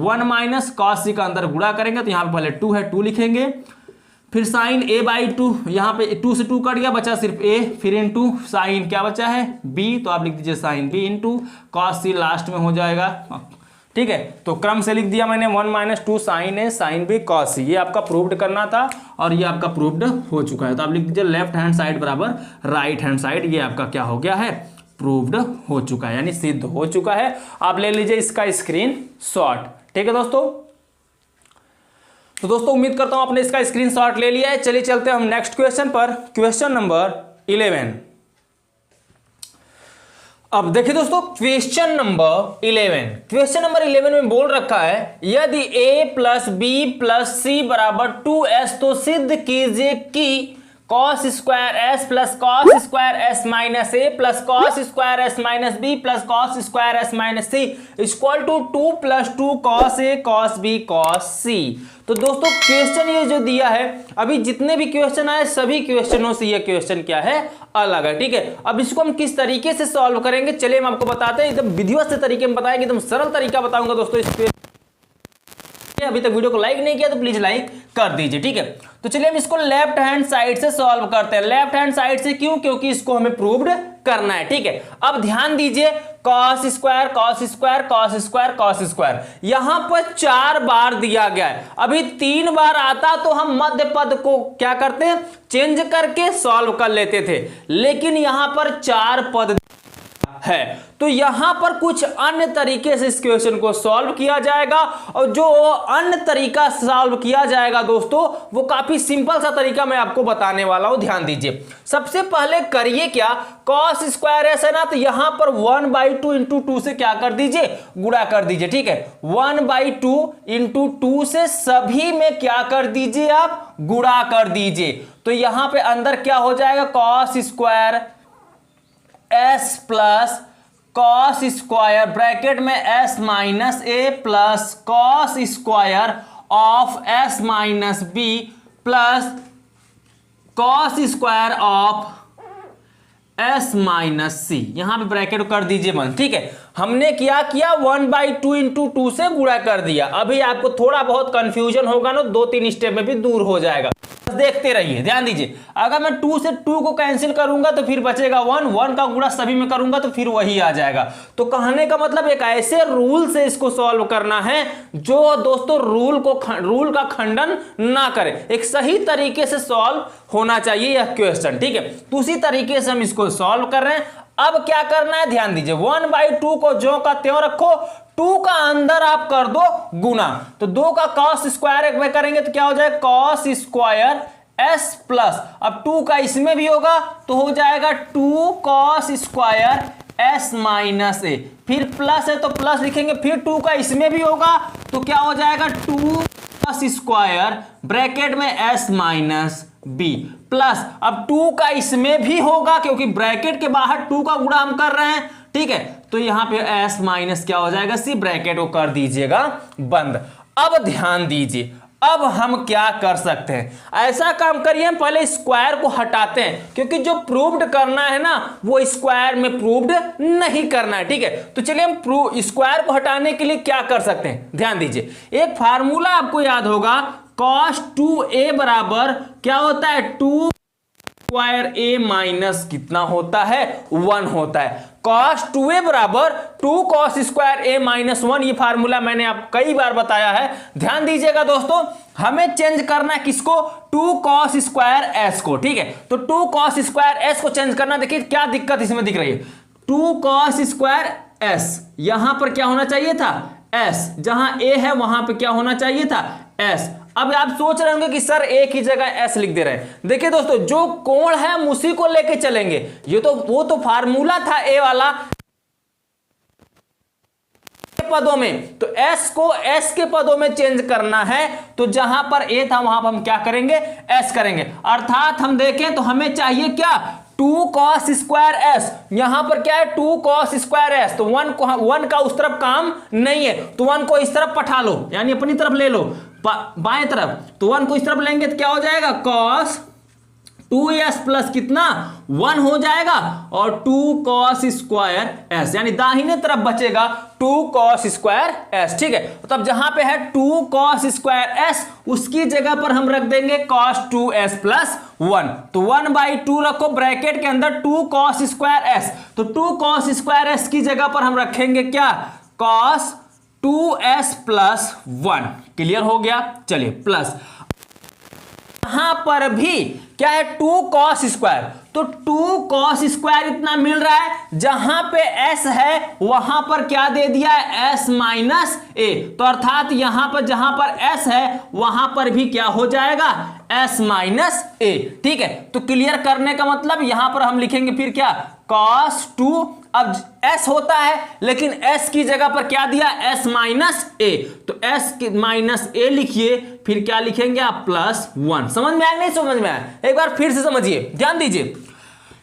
1 माइनस कॉस सी का अंदर गुणा करेंगे तो यहाँ पे पहले 2 है 2 लिखेंगे, फिर साइन a बाई 2, यहाँ पे 2 से 2 कट गया बचा सिर्फ a, फिर इंटू साइन क्या बचा है b, तो आप लिख दीजिए साइन b इंटू कॉस सी लास्ट में हो जाएगा। ठीक है, तो क्रम से लिख दिया मैंने 1 minus 2 sign A sine B cos सी, ये आपका प्रूव्ड करना था और ये आपका प्रूव्ड हो चुका है। तो आप लिख दीजिए लेफ्ट हैंड साइड बराबर राइट हैंड साइड, ये आपका क्या हो गया है, प्रूव्ड हो चुका है, यानी सिद्ध हो चुका है। आप ले लीजिए इसका स्क्रीन शॉट। ठीक है दोस्तों, तो दोस्तों उम्मीद करता हूं आपने इसका स्क्रीनशॉट ले लिया है। चलिए चलते हैं हम नेक्स्ट क्वेश्चन पर, क्वेश्चन नंबर 11। अब देखिए दोस्तों क्वेश्चन नंबर 11 में बोल रखा है यदि a plus B plus C बराबर 2s तो सिद्ध कीजिए कि cos square S plus cos square S minus A plus cos square S minus B plus cos square S minus C equal to 2 plus 2 cos A cos B cos C. तो दोस्तों question ये जो दिया है, अभी जितने भी question आए सभी क्वेश्चनों से ये क्वेश्चन क्या है, अलग है। ठीक है, अब इसको हम किस तरीके से सॉल्व करेंगे चलिए हम आपको बताते हैं, एकदम विधिवत से तरीके में बताएंगे, एकदम सरल तरीका बताऊंगा दोस्तों। इस अभी तक वीडियो को लाइक नहीं किया तो प्लीज लाइक कर दीजिए। ठीक है, तो चलिए हम इसको लेफ्ट हैंड साइड से सॉल्व करते हैं। लेफ्ट हैंड साइड से क्यों, क्योंकि इसको हमें प्रूव्ड करना है। ठीक है, अब ध्यान दीजिए cos square cos square cos square cos square यहां पर 4 बार दिया गया है, अभी 3 बार आता तो हम मध्य पद को क्या करते हैं, चेंज करके सॉल्व कर लेते थे, लेकिन यहां पर 4 पद है तो यहां पर कुछ अन्य तरीके से इस क्वेश्चन को सॉल्व किया जाएगा। और जो अन्य तरीका सॉल्व किया जाएगा दोस्तों वो काफी सिंपल सा तरीका मैं आपको बताने वाला हूं, ध्यान दीजिए। सबसे पहले करिए क्या, कॉस स्क्वायर एस है ना, तो यहां पर 1/2 इंटू 2 से क्या कर दीजिए, गुणा कर दीजिए। ठीक है, 1/2 इंटू 2 से सभी में क्या कर दीजिए, आप गुणा कर दीजिए। तो यहां पे अंदर क्या हो जाएगा, cos square S plus cos square bracket में S minus A plus cos square of S minus B plus cos square of S minus C, यहां पे ब्रैकेट कर दीजिए बंद। ठीक है, हमने क्या किया 1/2 इंटू 2 से गुणा कर दिया। अभी आपको थोड़ा बहुत कंफ्यूजन होगा ना, 2-3 स्टेप में भी दूर हो जाएगा, देखते रहिए। ध्यान दीजिए, अगर मैं 2 से 2 को कैंसिल करूंगा तो फिर बचेगा 1 का गुणा सभी में करूंगा तो फिर वही आ जाएगा। तो कहने का मतलब एक ऐसे रूल से इसको सॉल्व करना है जो दोस्तों रूल का खंडन ना करे, एक सही तरीके से सॉल्व होना चाहिए यह क्वेश्चन। ठीक है, तो उसी तरीके से हम इसको सॉल्व कर रहे हैं। अब क्या करना है, ध्यान दीजिए, 1/2 को ज्यों का त्यों रखो, 2 का अंदर आप कर दो गुना, तो 2 का कॉस स्क्वायर एक में करेंगे तो क्या हो जाएगा, कॉस स्क्वायर एस प्लस, अब 2 का इसमें भी होगा तो हो जाएगा 2 कॉस स्क्वायर एस माइनस ए, फिर प्लस है तो प्लस लिखेंगे, फिर 2 का इसमें भी होगा तो क्या हो जाएगा 2 कॉस स्क्वायर ब्रैकेट में एस माइनस बी प्लस, अब 2 का इसमें भी होगा क्योंकि ब्रैकेट के बाहर 2 का गुणा हम कर रहे हैं। ठीक है, तो यहां पे एस माइनस क्या हो जाएगा सी, ब्रैकेट को कर दीजिएगा बंद। अब ध्यान दीजिए, अब हम क्या कर सकते हैं, ऐसा काम करिए हम पहले स्क्वायर को हटाते हैं, क्योंकि जो प्रूव्ड करना है ना वो स्क्वायर में प्रूव्ड नहीं करना है। ठीक है, तो चलिए हम स्क्वायर को हटाने के लिए क्या कर सकते हैं, ध्यान दीजिए, एक फार्मूला आपको याद होगा, cos 2a बराबर क्या होता है, 2 स्क्वायर a माइनस कितना होता है, 1 होता है। cos 2a बराबर 2 cos स्क्वायर a माइनस 1, ये फार्मूला मैंने आप कई बार बताया है। ध्यान दीजिएगा दोस्तों, हमें चेंज करना है किसको, 2 cos स्क्वायर s को। ठीक है, तो 2 cos स्क्वायर s को चेंज करना, देखिए क्या दिक्कत इसमें दिख रही है, 2 cos स्क्वायर s, यहां पर क्या होना चाहिए था s, जहां a है वहां पर क्या होना चाहिए था s। अब आप सोच रहे होंगे कि सर एक ही जगह s लिख दे रहे हैं, देखिए दोस्तों जो कोण है हम उसी को लेके चलेंगे, ये तो वो तो फार्मूला था a वाला पदों में, तो s को s के पदों में चेंज करना है, तो जहां पर a था वहां पर हम क्या करेंगे, s करेंगे। अर्थात हम देखें तो हमें चाहिए क्या, 2 cos स्क्वायर s, यहां पर क्या है 2 cos स्क्वायर s, तो 1 का उस तरफ काम नहीं है तो 1 को इस तरफ पठा लो, यानी अपनी तरफ ले लो बाएं तरफ, तो 1 को इस तरफ लेंगे तो क्या हो जाएगा cos 2s प्लस कितना 1 हो जाएगा और 2 cos स्क्वायर s, यानी दाहिने तरफ बचेगा 2 cos स्क्वायर s। ठीक है, तो तब जहां पे है 2 cos स्क्वायर s उसकी जगह पर हम रख देंगे cos 2s प्लस 1। तो 1/2 रखो ब्रैकेट के अंदर 2 cos स्क्वायर s, तो 2 cos स्क्वायर s की जगह पर हम रखेंगे क्या cos 2s प्लस 1। क्लियर हो गया। चलिए प्लस यहां पर भी क्या है 2 cos स्क्वायर, तो 2 cos स्क्वायर इतना मिल रहा है, जहां पे s है वहां पर क्या दे दिया है s माइनस a, तो अर्थात यहां पर जहां पर s है वहां पर भी क्या हो जाएगा s माइनस a। ठीक है, तो क्लियर करने का मतलब यहां पर हम लिखेंगे फिर क्या cos 2, अब s होता है लेकिन s की जगह पर क्या दिया s माइनस a, तो s माइनस a लिखिए, फिर क्या लिखेंगे आप प्लस 1। समझ में आया नहीं समझ में आया, एक बार फिर से समझिए, ध्यान दीजिए।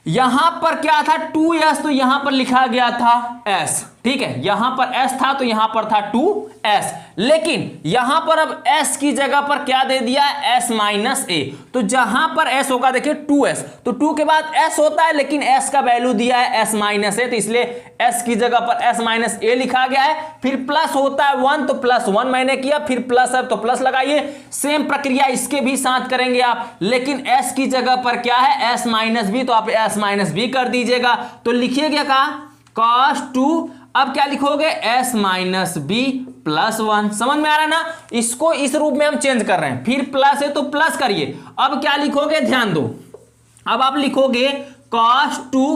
यहां पर क्या था 2s, तो यहां पर लिखा गया था s। ठीक है, यहां पर s था तो यहां पर था 2s, लेकिन यहां पर अब s की जगह पर क्या दे दिया है s माइनस a, तो जहां पर s होगा देखिए 2s, तो 2 के बाद s होता है लेकिन s का वैल्यू दिया है s माइनस a, तो इसलिए s की जगह पर s माइनस a लिखा गया है। फिर प्लस होता है 1, तो प्लस 1 मैंने किया, फिर प्लस है तो प्लस लगाइए। सेम प्रक्रिया इसके भी साथ करेंगे आप, लेकिन s की जगह पर क्या है s माइनस b, तो आप s माइनस b कर दीजिएगा। तो लिखिए क्या कहा cos 2, अब क्या लिखोगे s माइनस बी प्लस 1। समझ में आ रहा है ना, इसको इस रूप में हम चेंज कर रहे हैं। फिर प्लस है तो प्लस करिए, अब क्या लिखोगे ध्यान दो, अब आप लिखोगे cos 2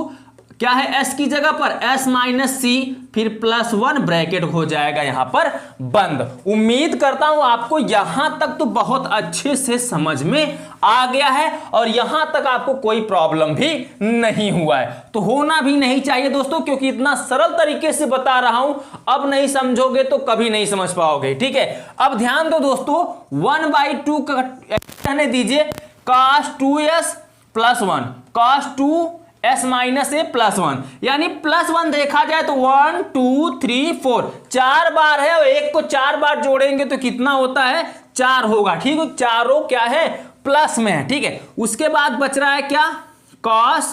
क्या है s की जगह पर s माइनस सी, फिर प्लस 1 ब्रैकेट हो जाएगा यहां पर बंद। उम्मीद करता हूं आपको यहां तक तो बहुत अच्छे से समझ में आ गया है और यहां तक आपको कोई प्रॉब्लम भी नहीं हुआ है, तो होना भी नहीं चाहिए दोस्तों, क्योंकि इतना सरल तरीके से बता रहा हूं, अब नहीं समझोगे तो कभी नहीं समझ पाओगे। ठीक है, अब ध्यान दो दोस्तों, 1/2 कहने दीजिए cos 2s plus 1, cos 2s minus a plus 1, यानी प्लस 1 देखा जाए तो 1 2 3 4 4 बार है और एक को 4 बार जोड़ेंगे तो कितना होता है 4 होगा। ठीक है, चारों क्या है प्लस में है। ठीक है, उसके बाद बच रहा है क्या cos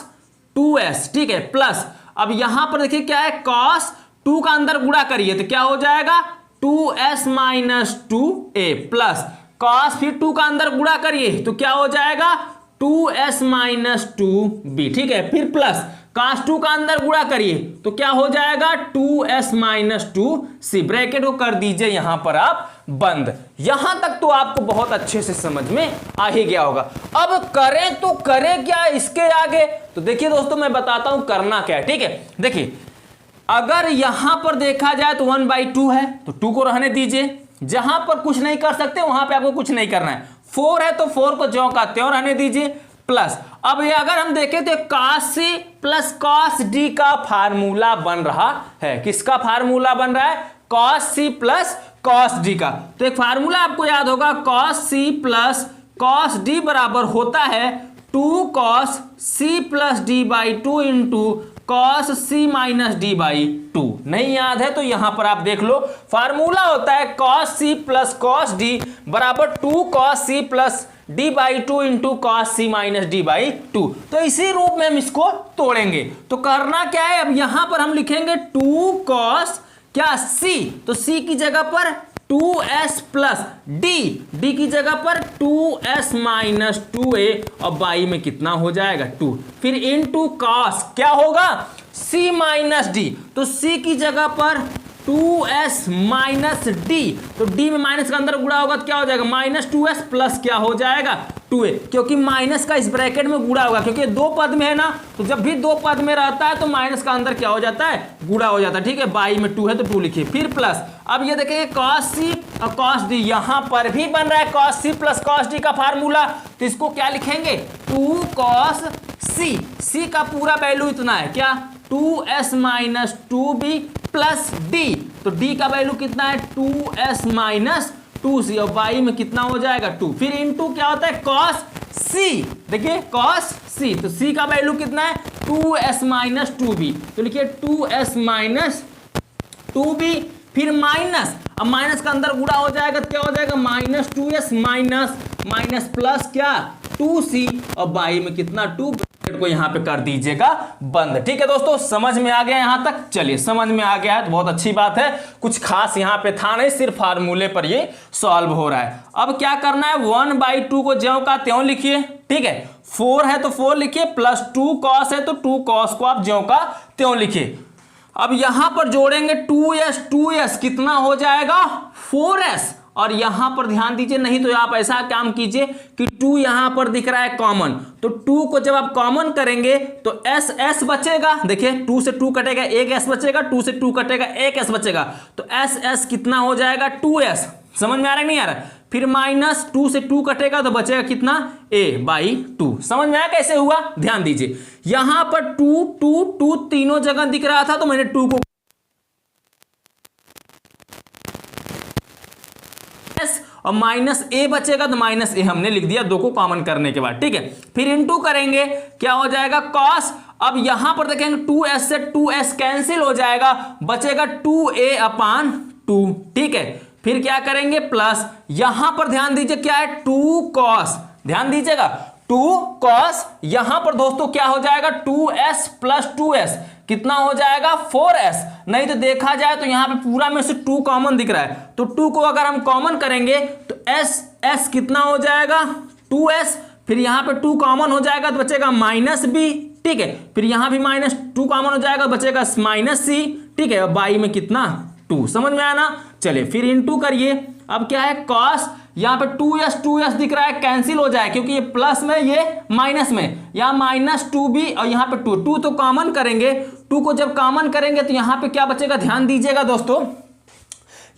2s। ठीक है, प्लस अब यहां पर देखिए क्या है cos 2 का अंदर गुणा करिए तो क्या हो जाएगा 2s minus 2a plus cos फिर 2 का अंदर गुणा करिए तो क्या हो जाएगा 2s माइनस 2b। ठीक है, फिर प्लस cos 2 का अंदर गुणा करिए तो क्या हो जाएगा 2s माइनस 2c। ब्रैकेट को कर दीजिए यहां पर आप बंद। यहां तक तो आपको बहुत अच्छे से समझ में आ ही गया होगा। अब करें तो करें क्या इसके आगे, तो देखिए दोस्तों मैं बताता हूं करना क्या है। ठीक है, देखिए अगर यहां पर देखा जाए तो 1/2 है तो 2 को रहने दीजिए, जहां पर कुछ नहीं कर सकते वहां पे आपको कुछ नहीं करना है। 4 है तो 4 को ज्यों का त्यों रहने दीजिए प्लस। अब ये अगर हम देखें तो cos c plus cos d का फार्मूला बन रहा है। किसका फार्मूला बन रहा है cos c plus cos d का। तो एक फार्मूला आपको याद होगा cos c plus cos d बराबर होता है 2 cos c plus d/2 into cos c minus d/2। नहीं याद है तो यहां पर आप देख लो, फार्मूला होता है cos c plus cos d बराबर 2 cos c plus d/2 into cos c minus d/2। तो इसी रूप में हम इसको तोड़ेंगे। तो करना क्या है, अब यहां पर हम लिखेंगे 2 cos क्या c, तो c की जगह पर 2s प्लस d की जगह पर 2s माइनस 2a और बाई में कितना हो जाएगा 2, फिर इनटू cos क्या होगा c माइनस d, तो c की जगह पर 2s माइनस d, तो d में माइनस का अंदर गुणा होगा तो क्या हो जाएगा माइनस 2s प्लस क्या हो जाएगा 2a, क्योंकि माइनस का इस ब्रैकेट में गुणा होगा, क्योंकि दो पद में है ना, तो जब भी दो पद में रहता है तो माइनस का अंदर क्या हो जाता है गुणा हो जाता है। ठीक है, बाई में 2 है तो 2 लिखिए, फिर प्लस। अब ये देखेंगे cos c और cos d, यहां पर भी बन रहा है cos c plus cos d का फार्मूला, तो इसको क्या लिखेंगे 2 cos c का पूरा वैल्यू इतना है क्या 2s minus 2b plus d, तो d का वैल्यू कितना है 2s माइनस 2c और बाई में कितना हो जाएगा 2, फिर इनटू क्या होता है cos c, देखिए cos c, तो c का वैल्यू कितना है 2s माइनस 2b, तो लिखिए 2s माइनस 2b, फिर माइनस, अब माइनस का अंदर गुणा हो जाएगा तो क्या हो जाएगा minus 2s minus minus plus क्या 2c और बाई में कितना 2 को यहां पे कर दीजिएगा बंद। ठीक है दोस्तों, समझ में आ गया यहां तक? चलिए समझ में आ गया है तो बहुत अच्छी बात है, कुछ खास यहां पे था नहीं, सिर्फ फार्मूले पर ये सॉल्व हो रहा है। अब क्या करना है, 1/2 को ज्यों का त्यों लिखिए। ठीक है, 4 है तो 4 लिखिए, प्लस 2 cos है तो 2 cos को आप ज्यों का त्यों लिखिए। अब यहां पर जोड़ेंगे 2s कितना हो जाएगा 4s, और यहां पर ध्यान दीजिए, नहीं तो आप ऐसा काम कीजिए कि 2 यहां पर दिख रहा है कॉमन, तो 2 को जब आप कॉमन करेंगे तो s बचेगा। देखिए 2 से 2 कटेगा, एक s बचेगा, 2 से 2 कटेगा, एक s बचेगा, तो s कितना हो जाएगा 2s। समझ में आ रहा है नहीं आ रहा? फिर माइनस 2 से 2 कटेगा तो बचेगा कितना a/2। समझ में आया कैसे हुआ? ध्यान दीजिए, यहां पर 2 2 2 तीनों जगह दिख रहा था तो मैंने 2 को और माइनस ए बचेगा तो माइनस ए हमने लिख दिया 2 को कॉमन करने के बाद। ठीक है, फिर इनटू करेंगे, क्या हो जाएगा cos। अब यहां पर देखेंगे 2s से 2s कैंसिल हो जाएगा, बचेगा 2a/2। ठीक है, फिर क्या करेंगे प्लस, यहां पर ध्यान दीजिए क्या है 2 cos, ध्यान दीजिएगा 2 cos, यहां पर दोस्तों क्या हो जाएगा 2s प्लस 2s कितना हो जाएगा 4s। नहीं तो देखा जाए तो यहां पे पूरा में से 2 कॉमन दिख रहा है, तो 2 को अगर हम कॉमन करेंगे तो s कितना हो जाएगा 2s, फिर यहां पे 2 कॉमन हो जाएगा तो बचेगा -b। ठीक है, फिर यहां भी -2 कॉमन हो जाएगा बचेगा -c। ठीक है, बाई में कितना 2। समझ में आया ना? चलिए फिर इनटू करिए, अब क्या है cos, यहां पे 2s दिख रहा है, कैंसिल हो जाए क्योंकि ये प्लस में ये माइनस में, यहां -2b और यहां पे 2 तो कॉमन करेंगे, 2 को जब कॉमन करेंगे तो यहां पे क्या बचेगा, ध्यान दीजिएगा दोस्तों,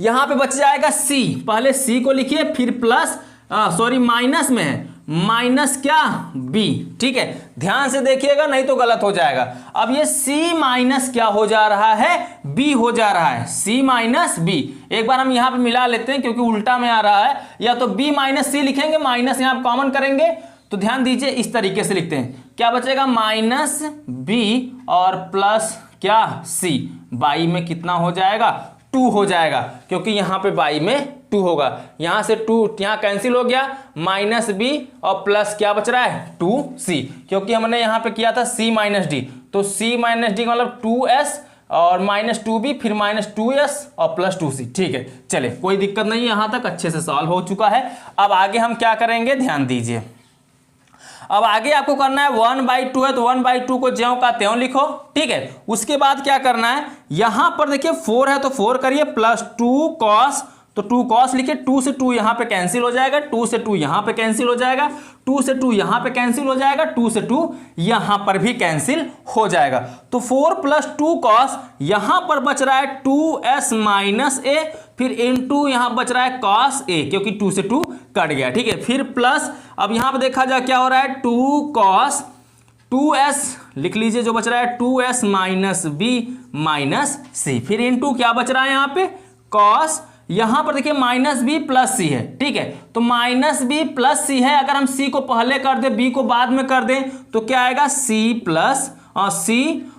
यहां पे बच जाएगा c, पहले c को लिखिए फिर प्लस माइनस में है, माइनस क्या b। ठीक है, ध्यान से देखिएगा नहीं तो गलत हो जाएगा। अब ये c माइनस क्या हो जा रहा है b हो जा रहा है, c माइनस b। एक बार हम यहां पे मिला लेते हैं क्योंकि उल्टा में आ रहा है, या तो b माइनस c लिखेंगे, माइनस यहां कॉमन करेंगे तो ध्यान दीजिए इस तरीके से लिखते हैं, क्या बचेगा -b और प्लस क्या c, बाई में कितना हो जाएगा 2 हो जाएगा, क्योंकि यहां पे बाई में 2 होगा, यहां से 2 यहां कैंसिल हो गया, -b और प्लस क्या बच रहा है 2c, क्योंकि हमने यहां पे किया था c - d, तो c - d का मतलब 2s और -2b फिर -2s और प्लस 2c। ठीक है, चले कोई दिक्कत नहीं, यहां तक अच्छे से सॉल्व हो चुका है। अब आगे हम क्या करेंगे ध्यान दीजिए, अब आगे आपको करना है 1/2 है तो 1/2 को ज्यों का त्यों लिखो। ठीक है, उसके बाद क्या करना है, यहां पर देखिए 4 है तो 4 करिए, प्लस 2 cos, तो 2 cos लिखिए, 2 से 2 यहां पे कैंसिल हो जाएगा, 2 से 2 यहां पे कैंसिल हो जाएगा, 2 से 2 यहां पे कैंसिल हो जाएगा, 2 से 2 यहां पर भी कैंसिल हो जाएगा, तो 4 प्लस 2 cos, यहां पर बच रहा है 2s माइनस a, फिर इनटू यहां बच रहा है cos a, क्योंकि 2 से 2 कट गया। ठीक है, फिर प्लस, अब यहां पर देखा जाए क्या हो रहा है 2 cos 2s लिख लीजिए, जो बच रहा है 2s minus b minus c, फिर इनटू क्या बच रहा है यहां पे cos, यहां पर देखिए -b प्लस c है। ठीक है, तो -b प्लस c है, अगर हम c को पहले कर दे b को बाद में कर दें तो क्या आएगा c प्लस c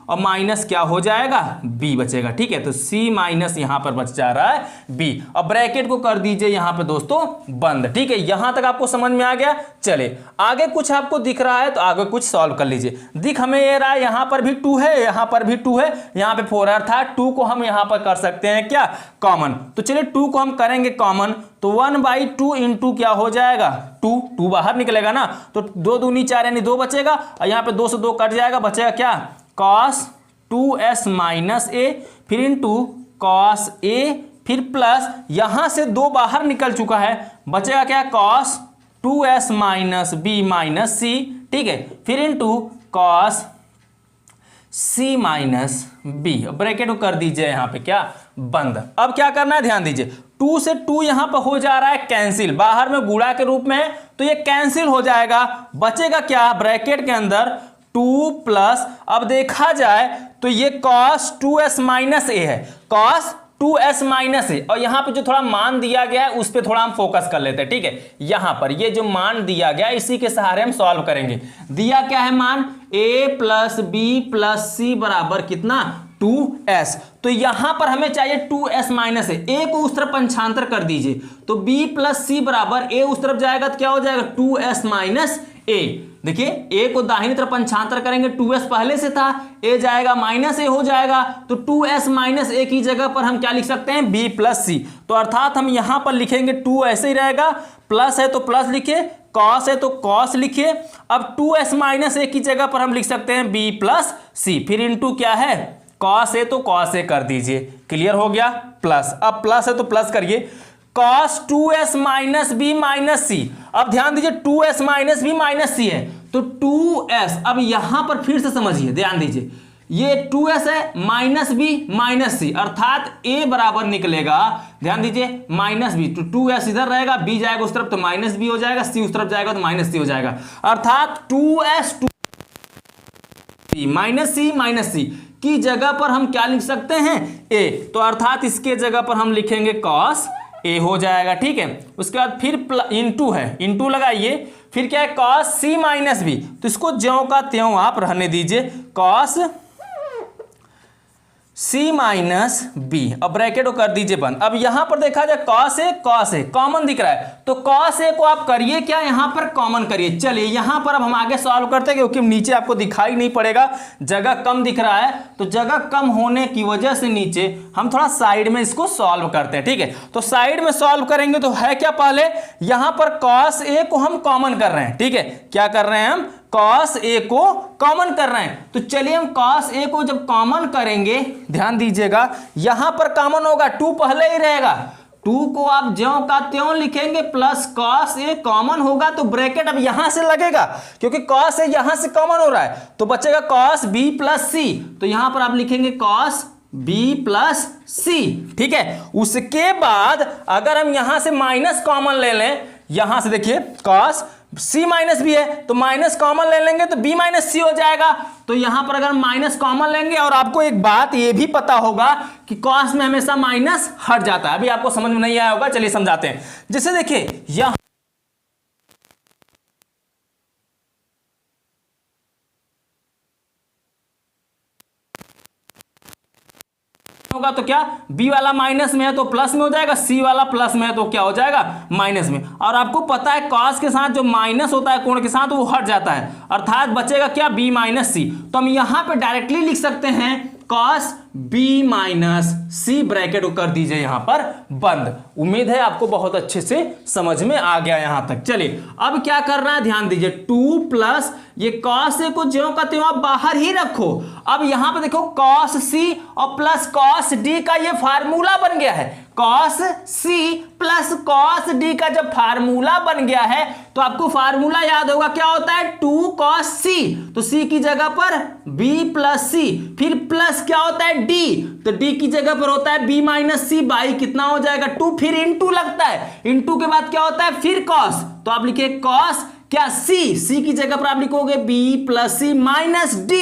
और माइनस क्या हो जाएगा b बचेगा। ठीक है, तो c माइनस यहां पर बच जा रहा है b, और ब्रैकेट को कर दीजिए यहां पे दोस्तों बंद। ठीक है, यहां तक आपको समझ में आ गया। चले आगे कुछ आपको दिख रहा है तो आगे कुछ सॉल्व कर लीजिए। दिख हमें ये रहा है यहां पर भी 2 है, यहां पर भी 2 है, यहां पे 4 अर्थात 2 को हम यहां पर कर सकते हैं क्या कॉमन, तो चलिए 2 को हम करेंगे कॉमन, तो 1/2 इंटू क्या हो जाएगा 2 बाहर निकलेगा ना, तो 2 दूनी 4 यानी 2 बचेगा, और यहां पे 2 से 2 कट जाएगा, बचेगा क्या cos 2s माइनस a, फिर इंटू cos a, फिर प्लस यहां से 2 बाहर निकल चुका है, बचेगा क्या cos 2s minus b minus c। ठीक है, फिर into cos c minus b, bracket को कर दीजिए यहां पे क्या बंद। अब क्या करना है ध्यान दीजिए, 2 से 2 यहां पर हो जा रहा है कैंसिल, बाहर में गुणा के रूप में है तो ये कैंसिल हो जाएगा, बचेगा क्या ब्रैकेट के अंदर 2 प्लस, अब देखा जाए तो ये cos 2s माइनस a है, cos 2s माइनस a, और यहां पे जो थोड़ा मान दिया गया है उस पे थोड़ा हम फोकस कर लेते हैं। ठीक है, यहां पर ये जो मान दिया गया है इसी के सहारे हम सॉल्व करेंगे। दिया क्या है मान a plus b plus c बराबर कितना 2s, तो यहां पर हमें चाहिए 2s माइनस a को उस तरफ पंचांतर कर दीजिए, तो b प्लस c बराबर a उस तरफ जाएगा तो क्या हो जाएगा 2s माइनस ए। देखिए ए को दाहिनी तरफ पंचांतर करेंगे, 2s पहले से था, ए जाएगा माइनस ए हो जाएगा, तो 2s माइनस ए की जगह पर हम क्या लिख सकते हैं, b प्लस सी। तो अर्थात हम यहां पर लिखेंगे 2 ऐसे ही रहेगा, प्लस है तो प्लस लिखिए, कॉस है तो कॉस लिखिए। अब 2s माइनस ए की जगह पर हम लिख सकते हैं b प्लस सी, फिर इंटू क्या है, कॉस है तो कॉस ए कर दीजिए, क्लियर हो गया, प्लस। अब प्लस है तो प्लस करिए, cos 2s minus B minus C. अब ध्यान दीजिए 2s माइनस बी माइनस सी है तो 2s, अब यहां पर फिर से समझिए, ध्यान दीजिए, ये 2s है माइनस बी माइनस सी, अर्थात a बराबर निकलेगा, ध्यान दीजिए माइनस बी, तो 2s इधर रहेगा, b जाएगा उस तरफ तो माइनस बी हो जाएगा, c उस तरफ जाएगा तो माइनस सी हो जाएगा, अर्थात 2s माइनस सी की जगह पर हम क्या लिख सकते हैं, a। तो अर्थात इसके जगह पर हम लिखेंगे cos ए हो जाएगा, ठीक है। उसके बाद फिर इंटू है, इंटू लगाइए, फिर क्या है cos सी माइनस बी, तो इसको ज्यों का त्यों आप रहने दीजिए, cos सी माइनस बी, अब ब्रैकेट को कर दीजिए बंद। अब यहां पर देखा जाए cos ए कॉमन दिख रहा है, तो cos ए को आप करिए क्या, यहां पर कॉमन करिए। चलिए यहां पर अब हम आगे सॉल्व करते हैं, क्योंकि नीचे आपको दिखाई नहीं पड़ेगा, जगह कम दिख रहा है, तो जगह कम होने की वजह से नीचे हम थोड़ा साइड में इसको सॉल्व करते हैं, ठीक है। तो साइड में सॉल्व करेंगे तो है क्या, पहले यहां पर cos ए को हम कॉमन कर रहे हैं, ठीक है, क्या कर रहे हैं हम, cos ए को कॉमन कर रहे हैं। तो चलिए हम cos ए को जब कॉमन करेंगे, ध्यान दीजिएगा यहां पर कॉमन होगा, 2 पहले ही रहेगा, 2 को आप ज्यों का त्यों लिखेंगे, प्लस cos ए कॉमन होगा तो ब्रैकेट अब यहां से लगेगा, क्योंकि cos ए यहां से कॉमन हो रहा है, तो बचेगा cos b प्लस सी, तो यहां पर आप लिखेंगे cos b प्लस सी, ठीक है। उसके बाद अगर हम यहां से माइनस कॉमन ले लें, यहां से देखिए cos c माइनस बी है तो माइनस कॉमन ले लेंगे तो b माइनस सी हो जाएगा, तो यहां पर अगर माइनस कॉमन लेंगे, और आपको एक बात ये भी पता होगा कि cos में हमेशा माइनस हट जाता है, अभी आपको समझ में नहीं आया होगा, चलिए समझाते हैं। जैसे देखिए यहां होगा तो क्या, b वाला माइनस में है तो प्लस में हो जाएगा, c वाला प्लस में है तो क्या हो जाएगा, माइनस में। और आपको पता है cos के साथ जो माइनस होता है कोण के साथ वो हट जाता है, अर्थात बचेगा क्या, b माइनस सी। तो हम यहां पे डायरेक्टली लिख सकते हैं cos b माइनस सी, ब्रैकेट को कर दीजिए यहां पर बंद। उम्मीद है आपको बहुत अच्छे से समझ में आ गया यहां तक। चलिए अब क्या करना है, ध्यान दीजिए, 2 प्लस ये cos ए को ज्यों का त्यों आप बाहर ही रखो। अब यहां पे देखो cos c और प्लस cos d का ये फार्मूला बन गया है, cos c plus cos d का जब फार्मूला बन गया है तो आपको फार्मूला याद होगा, क्या होता है, 2 cos c, तो c की जगह पर b प्लस सी, फिर प्लस क्या होता है d, तो d की जगह पर होता है b माइनस सी, बाई कितना हो जाएगा 2, फिर इंटू लगता है, इंटू के बाद क्या होता है फिर cos, तो आप लिखिए cos क्या c की जगह पर आप लिखोगे b प्लस सी माइनस d,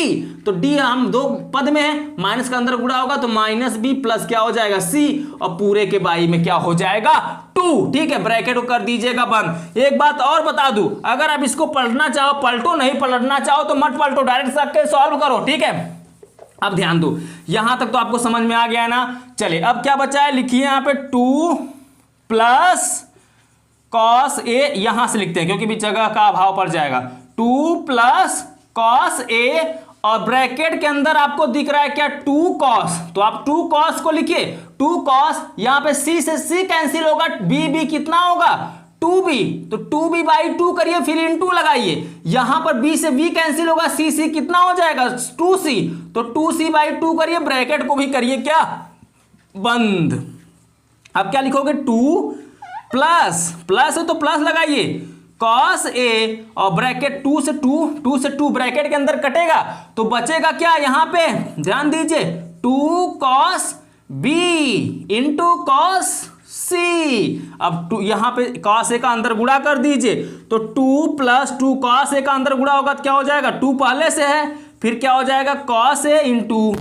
तो d हम दो पद में है, माइनस का अंदर गुणा होगा तो माइनस b प्लस क्या हो जाएगा c, और पूरे के बाई में क्या हो जाएगा 2, ठीक है। ब्रैकेट को कर दीजिएगा बंद। एक बात और बता दूं, अगर आप इसको पलटना चाहो पलटो, नहीं पलटना चाहो तो मत पलटो, डायरेक्ट सबके सॉल्व करो, ठीक है। अब ध्यान दो, यहां तक तो आपको समझ में आ गया ना। चलिए अब क्या बचा है, लिखिए यहां पे 2 प्लस cos ए, यहां से लिखते हैं क्योंकि भी जगह का अभाव पड़ जाएगा, 2 प्लस cos ए, और ब्रैकेट के अंदर आपको दिख रहा है क्या, 2 cos, तो आप 2 cos को लिखिए, 2 cos, यहां पे c से c कैंसिल होगा, b कितना होगा 2b, तो 2b बाई 2 करिए, फिर इंटू लगाइए, यहां पर b से b कैंसिल होगा, c कितना हो जाएगा 2c, तो 2c बाई 2 करिए, ब्रैकेट को भी करिए क्या बंद। अब क्या लिखोगे, 2 प्लस है तो प्लस लगाइए, cos ए, और ब्रैकेट 2 से 2 ब्रैकेट के अंदर कटेगा तो बचेगा क्या, यहां पे ध्यान दीजिए 2 cos b into cos c। अब यहां पे cos ए का अंदर गुणा कर दीजिए, तो 2 प्लस 2 cos ए का अंदर गुणा होगा तो क्या हो जाएगा, 2 पहले से है, फिर क्या हो जाएगा cos ए इंटू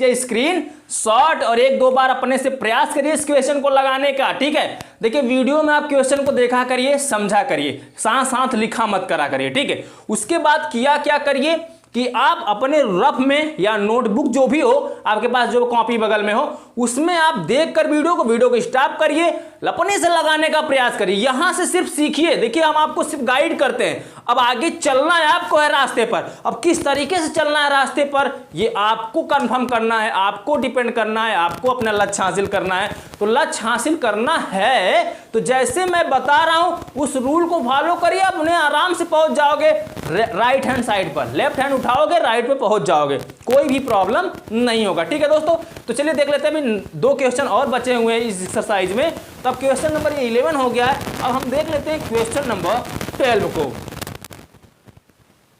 स्क्रीन शॉट और एक दो बार अपने से प्रयास करिए इस क्वेश्चन को लगाने का। ठीक है, देखिए वीडियो में आप क्वेश्चन को देखा करिए, समझा करिए, साथ साथ लिखा मत करा करिए। ठीक है, उसके बाद किया क्या करिए कि आप अपने रफ में या नोटबुक जो भी हो आपके पास, जो कॉपी बगल में हो, उसमें आप देखकर वीडियो को स्टॉप करिए, अपने से लगाने का प्रयास करिए। यहां से सिर्फ सीखिए। देखिए हम आपको सिर्फ गाइड करते हैं, अब आगे चलना है आपको है रास्ते पर। अब किस तरीके से चलना है रास्ते पर ये आपको कंफर्म करना है, आपको डिपेंड करना है, आपको अपना लक्ष्य हासिल करना है। तो लक्ष्य हासिल करना है तो जैसे मैं बता रहा हूं उस रूल को फॉलो करिए, अपने आराम से पहुंच जाओगे राइट हैंड साइड पर। लेफ्ट हैंड उठाओगे राइट पे पहुंच जाओगे, कोई भी प्रॉब्लम नहीं होगा। ठीक है दोस्तों, तो चलिए देख लेते हैं। अभी 2 क्वेश्चन और बचे हुए हैं इस एक्सरसाइज में। तब क्वेश्चन नंबर 11 हो गया है। अब हम देख लेते हैं क्वेश्चन नंबर 12 को।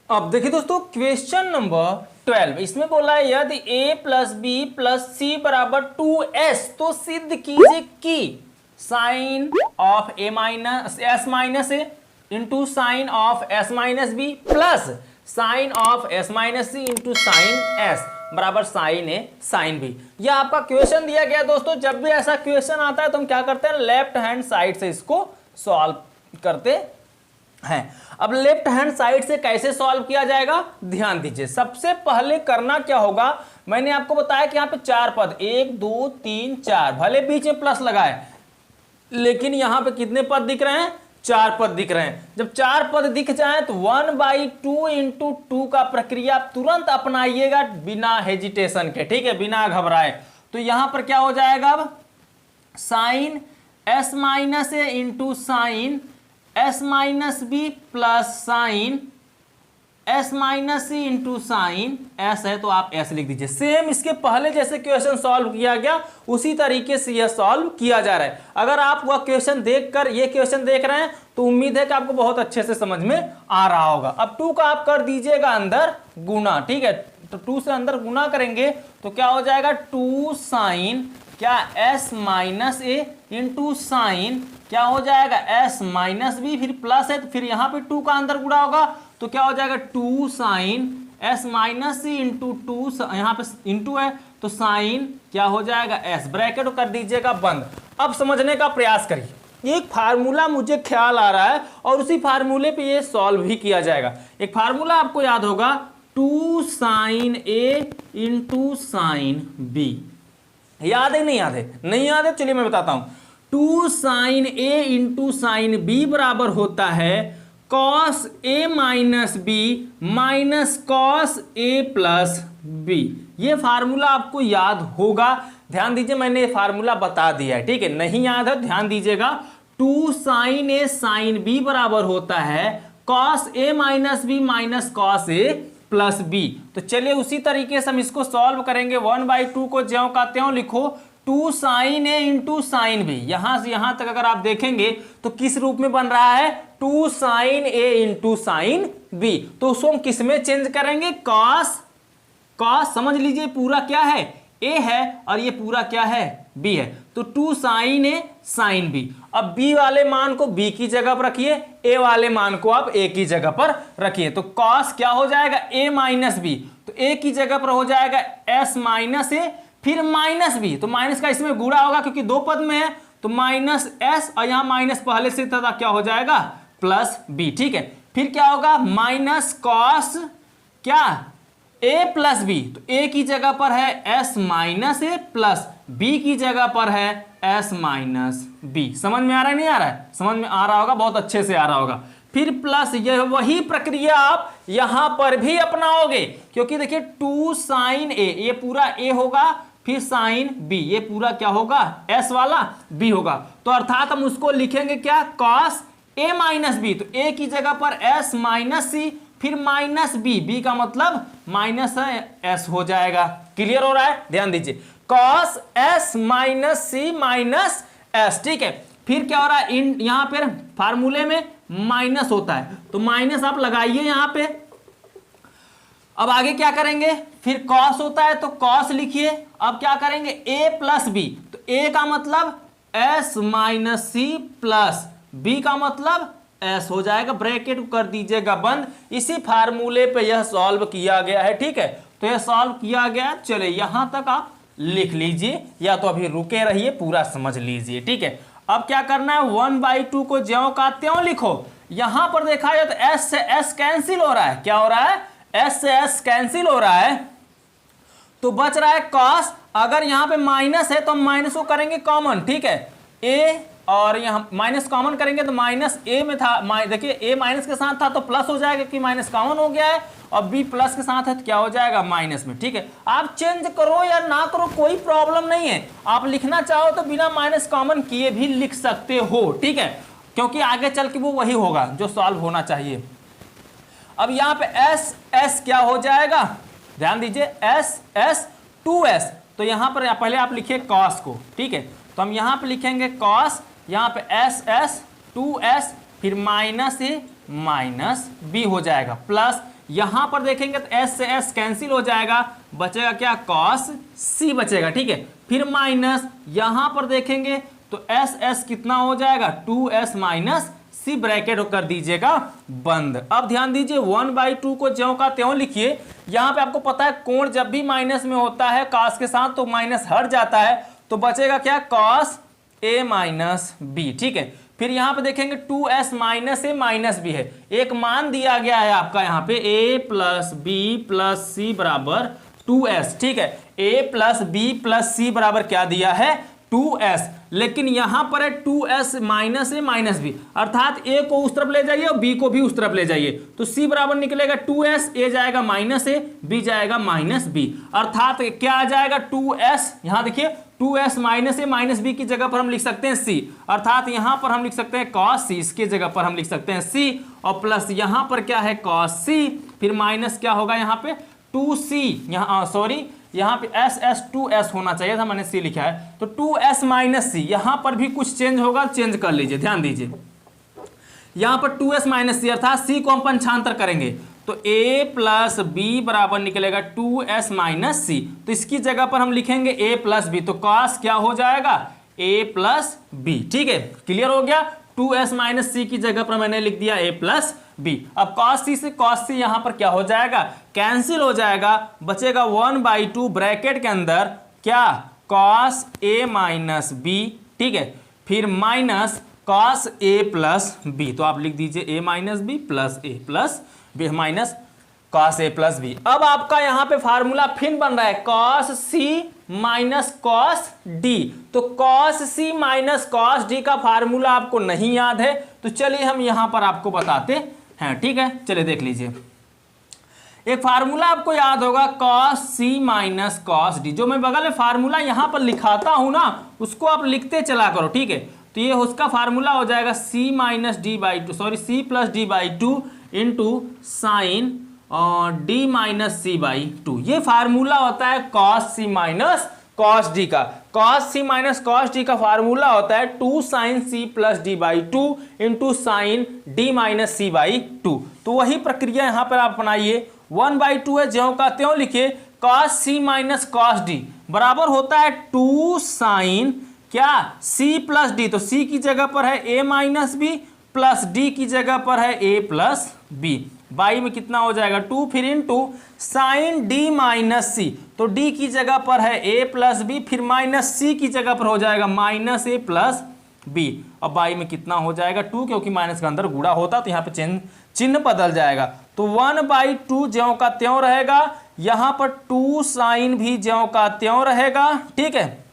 अब देखिए दोस्तों क्वेश्चन नंबर 12, इसमें बोला है यदि a plus B plus C बराबर 2s तो सिद्ध कीजिए कि sine of a minus s minus A into sine of s minus B plus sine of s minus C into sine s बराबर साइन ए साइन बी। यह आपका question दिया गया दोस्तों। जब भी ऐसा क्वेश्चन आता है तो हम क्या करते हैं, लेफ्ट हैंड साइड से इसको सॉल्व करते हैं। अब लेफ्ट हैंड साइड से कैसे सॉल्व किया जाएगा, ध्यान दीजिए। सबसे पहले करना क्या होगा, मैंने आपको बताया कि यहाँ पे 4 पद 1 2 3 4, भले बीच में प्लस लगाए लेकिन यहाँ पे कितने पद दिख रहे हैं, 4 पद दिख रहे हैं। जब 4 पद दिख जाए तो 1/2 इंटू 2 का प्रक्रिया आप तुरंत अपनाइएगा बिना हेजिटेशन के। ठीक है, बिना घबराए। तो यहां पर क्या हो जाएगा, अब sine s minus A into sine s minus B plus sine s minus C into sine s है तो आप s लिख दीजिए। सेम इसके पहले जैसे क्वेश्चन सॉल्व किया गया उसी तरीके से यह सॉल्व किया जा रहा है। अगर आप वह क्वेश्चन देखकर ये क्वेश्चन देख रहे हैं तो उम्मीद है कि आपको बहुत अच्छे से समझ में आ रहा होगा। अब 2 का आप कर दीजिएगा अंदर गुना। ठीक है, तो 2 से अंदर गुना करेंगे तो क्या हो जाएगा, 2 साइन क्या s minus A into sign क्या हो जाएगा s माइनस बी, फिर प्लस है तो फिर यहाँ पे 2 का अंदर गुणा होगा तो क्या हो जाएगा 2 sign s minus C into 2, यहाँ पे इंटू है तो साइन क्या हो जाएगा s, ब्रैकेट कर दीजिएगा बंद। अब समझने का प्रयास करिए। एक फार्मूला मुझे ख्याल आ रहा है और उसी फार्मूले पे ये सॉल्व भी किया जाएगा। एक फार्मूला आपको याद होगा 2 साइन ए इंटू साइन बी। याद है नहीं याद है, नहीं याद है, चलिए मैं बताता हूं। 2 साइन ए इंटू साइन बी बराबर होता है cos A minus B minus cos A plus B. ये फार्मूला आपको याद होगा, ध्यान दीजिए मैंने ये फार्मूला बता दिया है। ठीक है, नहीं याद है ध्यान दीजिएगा। 2 साइन ए साइन बी बराबर होता है cos A minus B minus cos A plus B. तो चलिए उसी तरीके से हम इसको सॉल्व करेंगे। 1/2 को ज्यों का त्यों लिखो, 2 साइन ए इंटू साइन बी। यहां से यहां तक अगर आप देखेंगे तो किस रूप में बन रहा है, 2 साइन ए इंटू साइन बी। तो उसको हम किस में चेंज करेंगे, कॉस। कॉस समझ लीजिए पूरा क्या है, ए है और ये पूरा क्या है, बी है। तो 2 साइन ए साइन बी। अब बी वाले मान को बी की जगह पर रखिए, ए वाले मान को आप ए की जगह पर रखिए। तो कॉस क्या हो जाएगा, ए माइनस बी। तो ए की जगह पर हो जाएगा एस माइनस ए, फिर माइनस बी। तो माइनस का इसमें गुणा होगा क्योंकि 2 पद में है तो माइनस एस और यहां माइनस पहले से था, क्या हो जाएगा प्लस बी। ठीक है, फिर क्या होगा माइनस कॉस क्या ए प्लस बी। तो ए की जगह पर है S minus A plus B की जगह पर है एस माइनस बी। समझ में आ रहा है नहीं आ रहा है, समझ में आ रहा होगा, बहुत अच्छे से आ रहा होगा। फिर प्लस यह वही प्रक्रिया आप यहां पर भी अपनाओगे क्योंकि देखिए 2 साइन ए, ये पूरा ए होगा, फिर साइन बी, ये पूरा क्या होगा एस वाला बी होगा। तो अर्थात हम उसको लिखेंगे क्या, कॉस ए माइनस बी। तो ए की जगह पर एस माइनस सी, फिर माइनस बी, बी का मतलब माइनस एस हो जाएगा। क्लियर हो रहा है, ध्यान दीजिए, कॉस एस माइनस सी माइनस एस। ठीक है, फिर क्या हो रहा है, इन यहां पर फार्मूले में माइनस होता है तो माइनस आप लगाइए यहां पे। अब आगे क्या करेंगे, फिर कॉस होता है तो कॉस लिखिए। अब क्या करेंगे, a प्लस बी। तो a का मतलब s minus C plus b का मतलब एस हो जाएगा, ब्रैकेट कर दीजिएगा बंद। इसी फार्मूले पे यह सॉल्व किया गया है, ठीक है। तो यह सॉल्व किया गया, चले यहां तक आप लिख लीजिए या तो अभी रुके रहिए, पूरा समझ लीजिए, ठीक है। अब क्या करना है, 1/2 को ज्यों का त्यों लिखो। यहां पर देखा जाए तो एस से एस कैंसिल हो रहा है, क्या हो रहा है, एस से एस कैंसिल हो रहा है, तो बच रहा है कॉस। अगर यहां पे माइनस है तो हम माइनस को करेंगे कॉमन, ठीक है, ए और यहां माइनस कॉमन करेंगे तो माइनस ए में था, देखिए ए माइनस के साथ था तो प्लस हो जाएगा कि माइनस कॉमन हो गया है, और बी प्लस के साथ है तो क्या हो जाएगा, माइनस में, ठीक है। आप चेंज करो या ना करो कोई प्रॉब्लम नहीं है, आप लिखना चाहो तो बिना माइनस कॉमन किए भी लिख सकते हो, ठीक है, क्योंकि आगे चल के वो वही होगा जो सॉल्व होना चाहिए। अब यहां पे एस एस क्या हो जाएगा, ध्यान दीजिए, एस एस 2s, तो यहां पर पहले आप लिखिए कॉस को, ठीक है, तो हम यहां पे लिखेंगे कॉस, यहां पे एस एस 2s, फिर माइनस ए माइनस बी हो जाएगा, प्लस यहां पर देखेंगे तो एस से एस कैंसिल हो जाएगा, बचेगा क्या, कॉस सी बचेगा, ठीक है, फिर माइनस यहां पर देखेंगे तो एस एस कितना हो जाएगा, 2s माइनस सी, ब्रैकेट कर दीजिएगा बंद। अब ध्यान दीजिए 1/2 को ज्यों का त्यों लिखिए। यहां पे आपको पता है कोण जब भी माइनस में होता है कॉस के साथ तो माइनस हट जाता है, तो बचेगा क्या, कॉस ए माइनस बी, ठीक है। फिर यहां पे देखेंगे 2s माइनस ए माइनस बी है, एक मान दिया गया है आपका यहां पे a plus B plus C बराबर 2s, ठीक है, a plus B plus C बराबर क्या दिया है, 2s, लेकिन यहां पर है 2s माइनस ए माइनस बी, अर्थात a को उस तरफ ले जाइए और b को भी उस तरफ ले जाइए, तो c बराबर निकलेगा 2s, a जाएगा माइनस ए, b जाएगा माइनस बी, अर्थात क्या आ जाएगा, 2s, यहां देखिए 2s माइनस ए माइनस बी की जगह पर हम लिख सकते हैं c, अर्थात यहां पर हम लिख सकते हैं cos c, इसकी जगह पर हम लिख सकते हैं c, और प्लस यहां पर क्या है, cos c, फिर माइनस क्या होगा यहां पे 2c, यहां सॉरी यहाँ पे एस एस 2s होना चाहिए था, मैंने c लिखा है, तो 2s माइनस सी, यहां पर भी कुछ चेंज होगा, चेंज कर लीजिए, ध्यान दीजिए, यहां पर 2s माइनस सी अर्थात c को हम पंचांतर करेंगे तो a प्लस बी बराबर निकलेगा 2s माइनस सी, तो इसकी जगह पर हम लिखेंगे a प्लस बी, तो cos क्या हो जाएगा, a प्लस बी, ठीक है, क्लियर हो गया। 2s माइनस सी की जगह पर मैंने लिख दिया a प्लस बी। अब cos c से cos c यहां पर क्या हो जाएगा, कैंसिल हो जाएगा, बचेगा 1/2 ब्रैकेट के अंदर क्या, cos a माइनस बी, ठीक है, फिर minus cos a plus B, तो आप लिख दीजिए a minus B plus a plus B minus cos a plus B. अब आपका यहां पे फार्मूला फिर बन रहा है cos c minus cos d, तो cos c minus cos d का फार्मूला आपको नहीं याद है, तो चलिए हम यहां पर आपको बताते हैं, ठीक है, चलिए देख लीजिए। एक फार्मूला आपको याद होगा cos c minus cos d, जो मैं बगल में फार्मूला यहां पर लिखाता हूं ना, उसको आप लिखते चला करो, ठीक है, तो ये उसका फार्मूला हो जाएगा c minus D by two, sorry c plus D by two into sine और d minus C by two, ये फार्मूला होता है cos c minus cos d का। cos c minus cos d का फार्मूला होता है 2 sine c plus D by two into sine d minus C by two, तो वही प्रक्रिया यहां पर आप अपनाइए। 1/2 है, ज्यों का त्यों लिखिए, cos c minus cos d बराबर होता है 2 साइन क्या, c प्लस d, तो c की जगह पर है a minus B plus d की जगह पर है a प्लस बी, बाई में कितना हो जाएगा 2, फिर इंटू साइन d माइनस सी, तो d की जगह पर है a प्लस बी, फिर माइनस c की जगह पर हो जाएगा माइनस a प्लस बी, और बाई में कितना हो जाएगा 2, क्योंकि माइनस के अंदर गुणा होता तो यहाँ पे चिन्ह बदल जाएगा, तो 1/2 ज्यों का त्यों रहेगा, यहाँ पर 2 साइन भी ज्यों का त्यों रहेगा, ठीक है,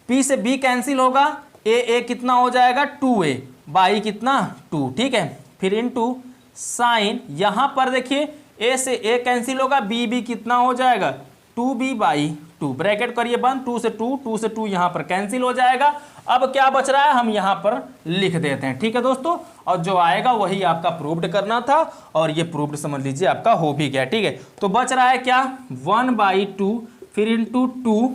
p से b कैंसिल होगा, a कितना हो जाएगा 2a, बाई कितना 2, ठीक है, फिर इंटू साइन, यहां पर देखिए a से a कैंसिल होगा, b कितना हो जाएगा 2b बाई 2, ब्रैकेट करिए बंद, 2 से 2, 2 से 2 यहां पर कैंसिल हो जाएगा। अब क्या बच रहा है, हम यहां पर लिख देते हैं, ठीक है दोस्तों, और जो आएगा वही आपका प्रूव्ड करना था, और ये प्रूव्ड समझ लीजिए आपका हो भी गया, ठीक है। तो बच रहा है क्या 1/2 फिर into 2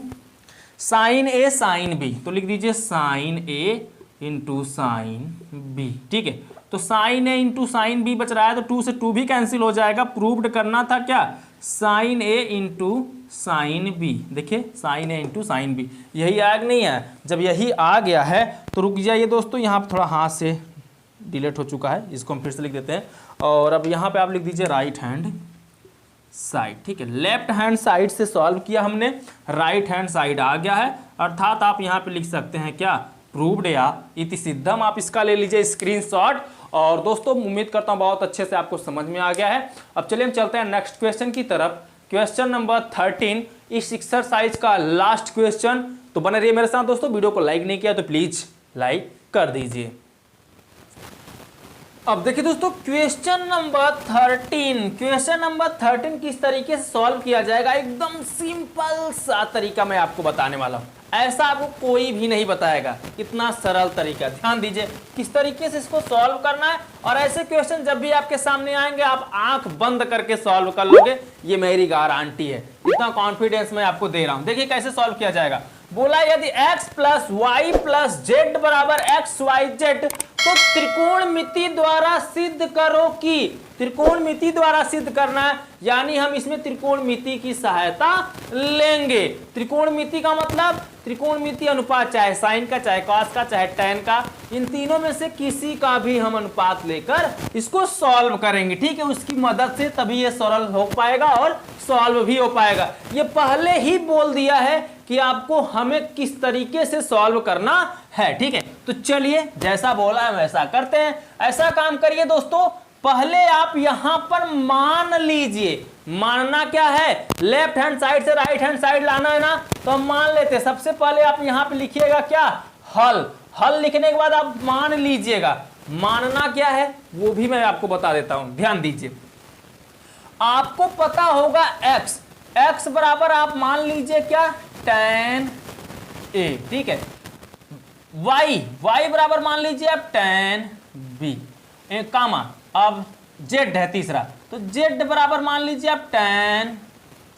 sine a sine b, तो लिख दीजिए sine a into sine b, ठीक है, तो sine a into sine b बच रहा है, तो 2 से 2 भी कैंसिल हो जाएगा, प्रूव्ड करना था क्या, sine a into sine b, देखिए sine a into sine b, यही आया नहीं है, जब यही आ गया है तो रुक जाइए दोस्तों, यहाँ पर थोड़ा हाथ से डिलीट हो चुका है, इसको हम फिर से लिख देते हैं। और अब यहाँ पे आप लिख दीजिए राइट हैंड साइड, ठीक है। लेफ्ट हैंड साइड से सॉल्व किया हमने, राइट हैंड साइड आ गया है, अर्थात आप यहाँ पे लिख सकते हैं क्या, प्रूव्ड या इति सिद्धम। आप इसका ले लीजिए स्क्रीनशॉट। और दोस्तों उम्मीद करता हूँ बहुत अच्छे से आपको समझ में आ गया है। अब चलिए हम चलते हैं नेक्स्ट क्वेश्चन की तरफ। क्वेश्चन नंबर 13 इस एक्सरसाइज का लास्ट क्वेश्चन। तो बने रहिए मेरे साथ दोस्तों, वीडियो को लाइक नहीं किया तो प्लीज लाइक कर दीजिए। अब देखिए दोस्तों क्वेश्चन नंबर 13 किस तरीके से सॉल्व किया जाएगा, एकदम सिंपल सा तरीका मैं आपको बताने वाला हूं। ऐसा आपको कोई भी नहीं बताएगा, इतना सरल तरीका। ध्यान दीजिए किस तरीके से इसको सॉल्व करना है। और ऐसे क्वेश्चन जब भी आपके सामने आएंगे आप आंख बंद करके सॉल्व कर लोगे, ये मेरी गारंटी है, इतना कॉन्फिडेंस मैं आपको दे रहा हूं। देखिए कैसे सॉल्व किया जाएगा। बोला यदि x plus y plus z बराबर एक्स वाई जेड, तो त्रिकोणमिति द्वारा सिद्ध करो कि, त्रिकोणमिति द्वारा सिद्ध करना है, यानी हम इसमें त्रिकोणमिति की सहायता लेंगे। त्रिकोणमिति का मतलब त्रिकोणमिति अनुपात, चाहे साइन का, चाहे कॉस का, चाहे टैन का, इन तीनों में से किसी का भी हम अनुपात लेकर इसको सॉल्व करेंगे, ठीक है। उसकी मदद से तभी ये सरल हो पाएगा और सॉल्व भी हो पाएगा। ये पहले ही बोल दिया है कि आपको हमें किस तरीके से सॉल्व करना है, ठीक है। तो चलिए जैसा बोला है वैसा करते हैं। ऐसा काम करिए दोस्तों, पहले आप यहां पर मान लीजिए, मानना क्या है, लेफ्ट हैंड साइड से राइट हैंड साइड लाना है ना, तो हम मान लेते हैं। सबसे पहले आप यहां पे लिखिएगा क्या, हल। हल लिखने के बाद आप मान लीजिएगा, मानना क्या है वो भी मैं आपको बता देता हूं। ध्यान दीजिए, आपको पता होगा x, x बराबर आप मान लीजिए क्या, tan a, ठीक है। y, y बराबर मान लीजिए आप tan b, कामा। अब z है तीसरा, तो z बराबर मान लीजिए आप tan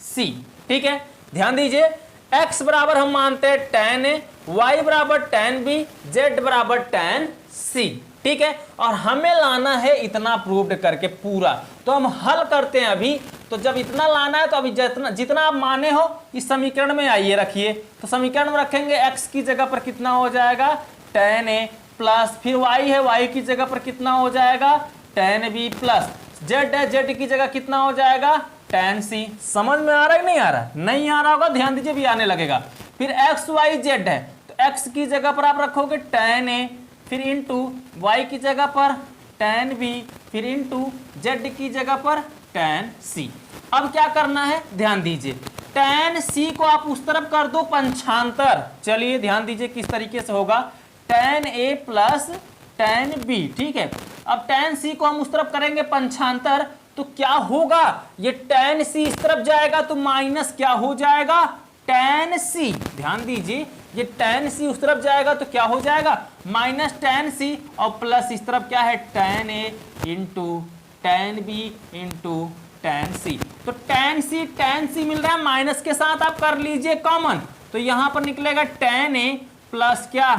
c, ठीक है। ध्यान दीजिए x बराबर हम मानते हैं tan a, y बराबर tan b, z बराबर tan c, ठीक है। और हमें लाना है इतना प्रूव्ड करके पूरा, तो हम हल करते हैं अभी। तो जब इतना लाना है तो अभी जितना आप माने हो इस समीकरण में आइए रखिए। तो समीकरण में रखेंगे x की जगह पर कितना हो जाएगा, tan a प्लस, फिर y है, y की जगह पर कितना हो जाएगा, tan b प्लस, z है, z की जगह कितना हो जाएगा, tan c। समझ में आ रहा है नहीं आ रहा है? नहीं आ रहा होगा ध्यान दीजिए, भी आने लगेगा। फिर x y z है, तो x की जगह पर आप रखोगे tan a, फिर इंटू y की जगह पर tan b, फिर इंटू z की जगह पर tan c। अब क्या करना है ध्यान दीजिए, tan c को आप उस तरफ कर दो पंचांतर। चलिए ध्यान दीजिए किस तरीके से होगा, tan a plus tan b, ठीक है। अब tan c को हम उस तरफ करेंगे पंचांतर, तो क्या होगा, ये tan c इस तरफ जाएगा तो माइनस क्या हो जाएगा, tan c। ध्यान दीजिए ये tan c उस तरफ जाएगा तो क्या हो जाएगा, माइनस tan c, और प्लस इस तरफ क्या है, tan a into tan b into tan c। तो tan c मिल रहा है, माइनस के साथ आप कर लीजिए कॉमन, तो यहां पर निकलेगा tan a प्लस क्या,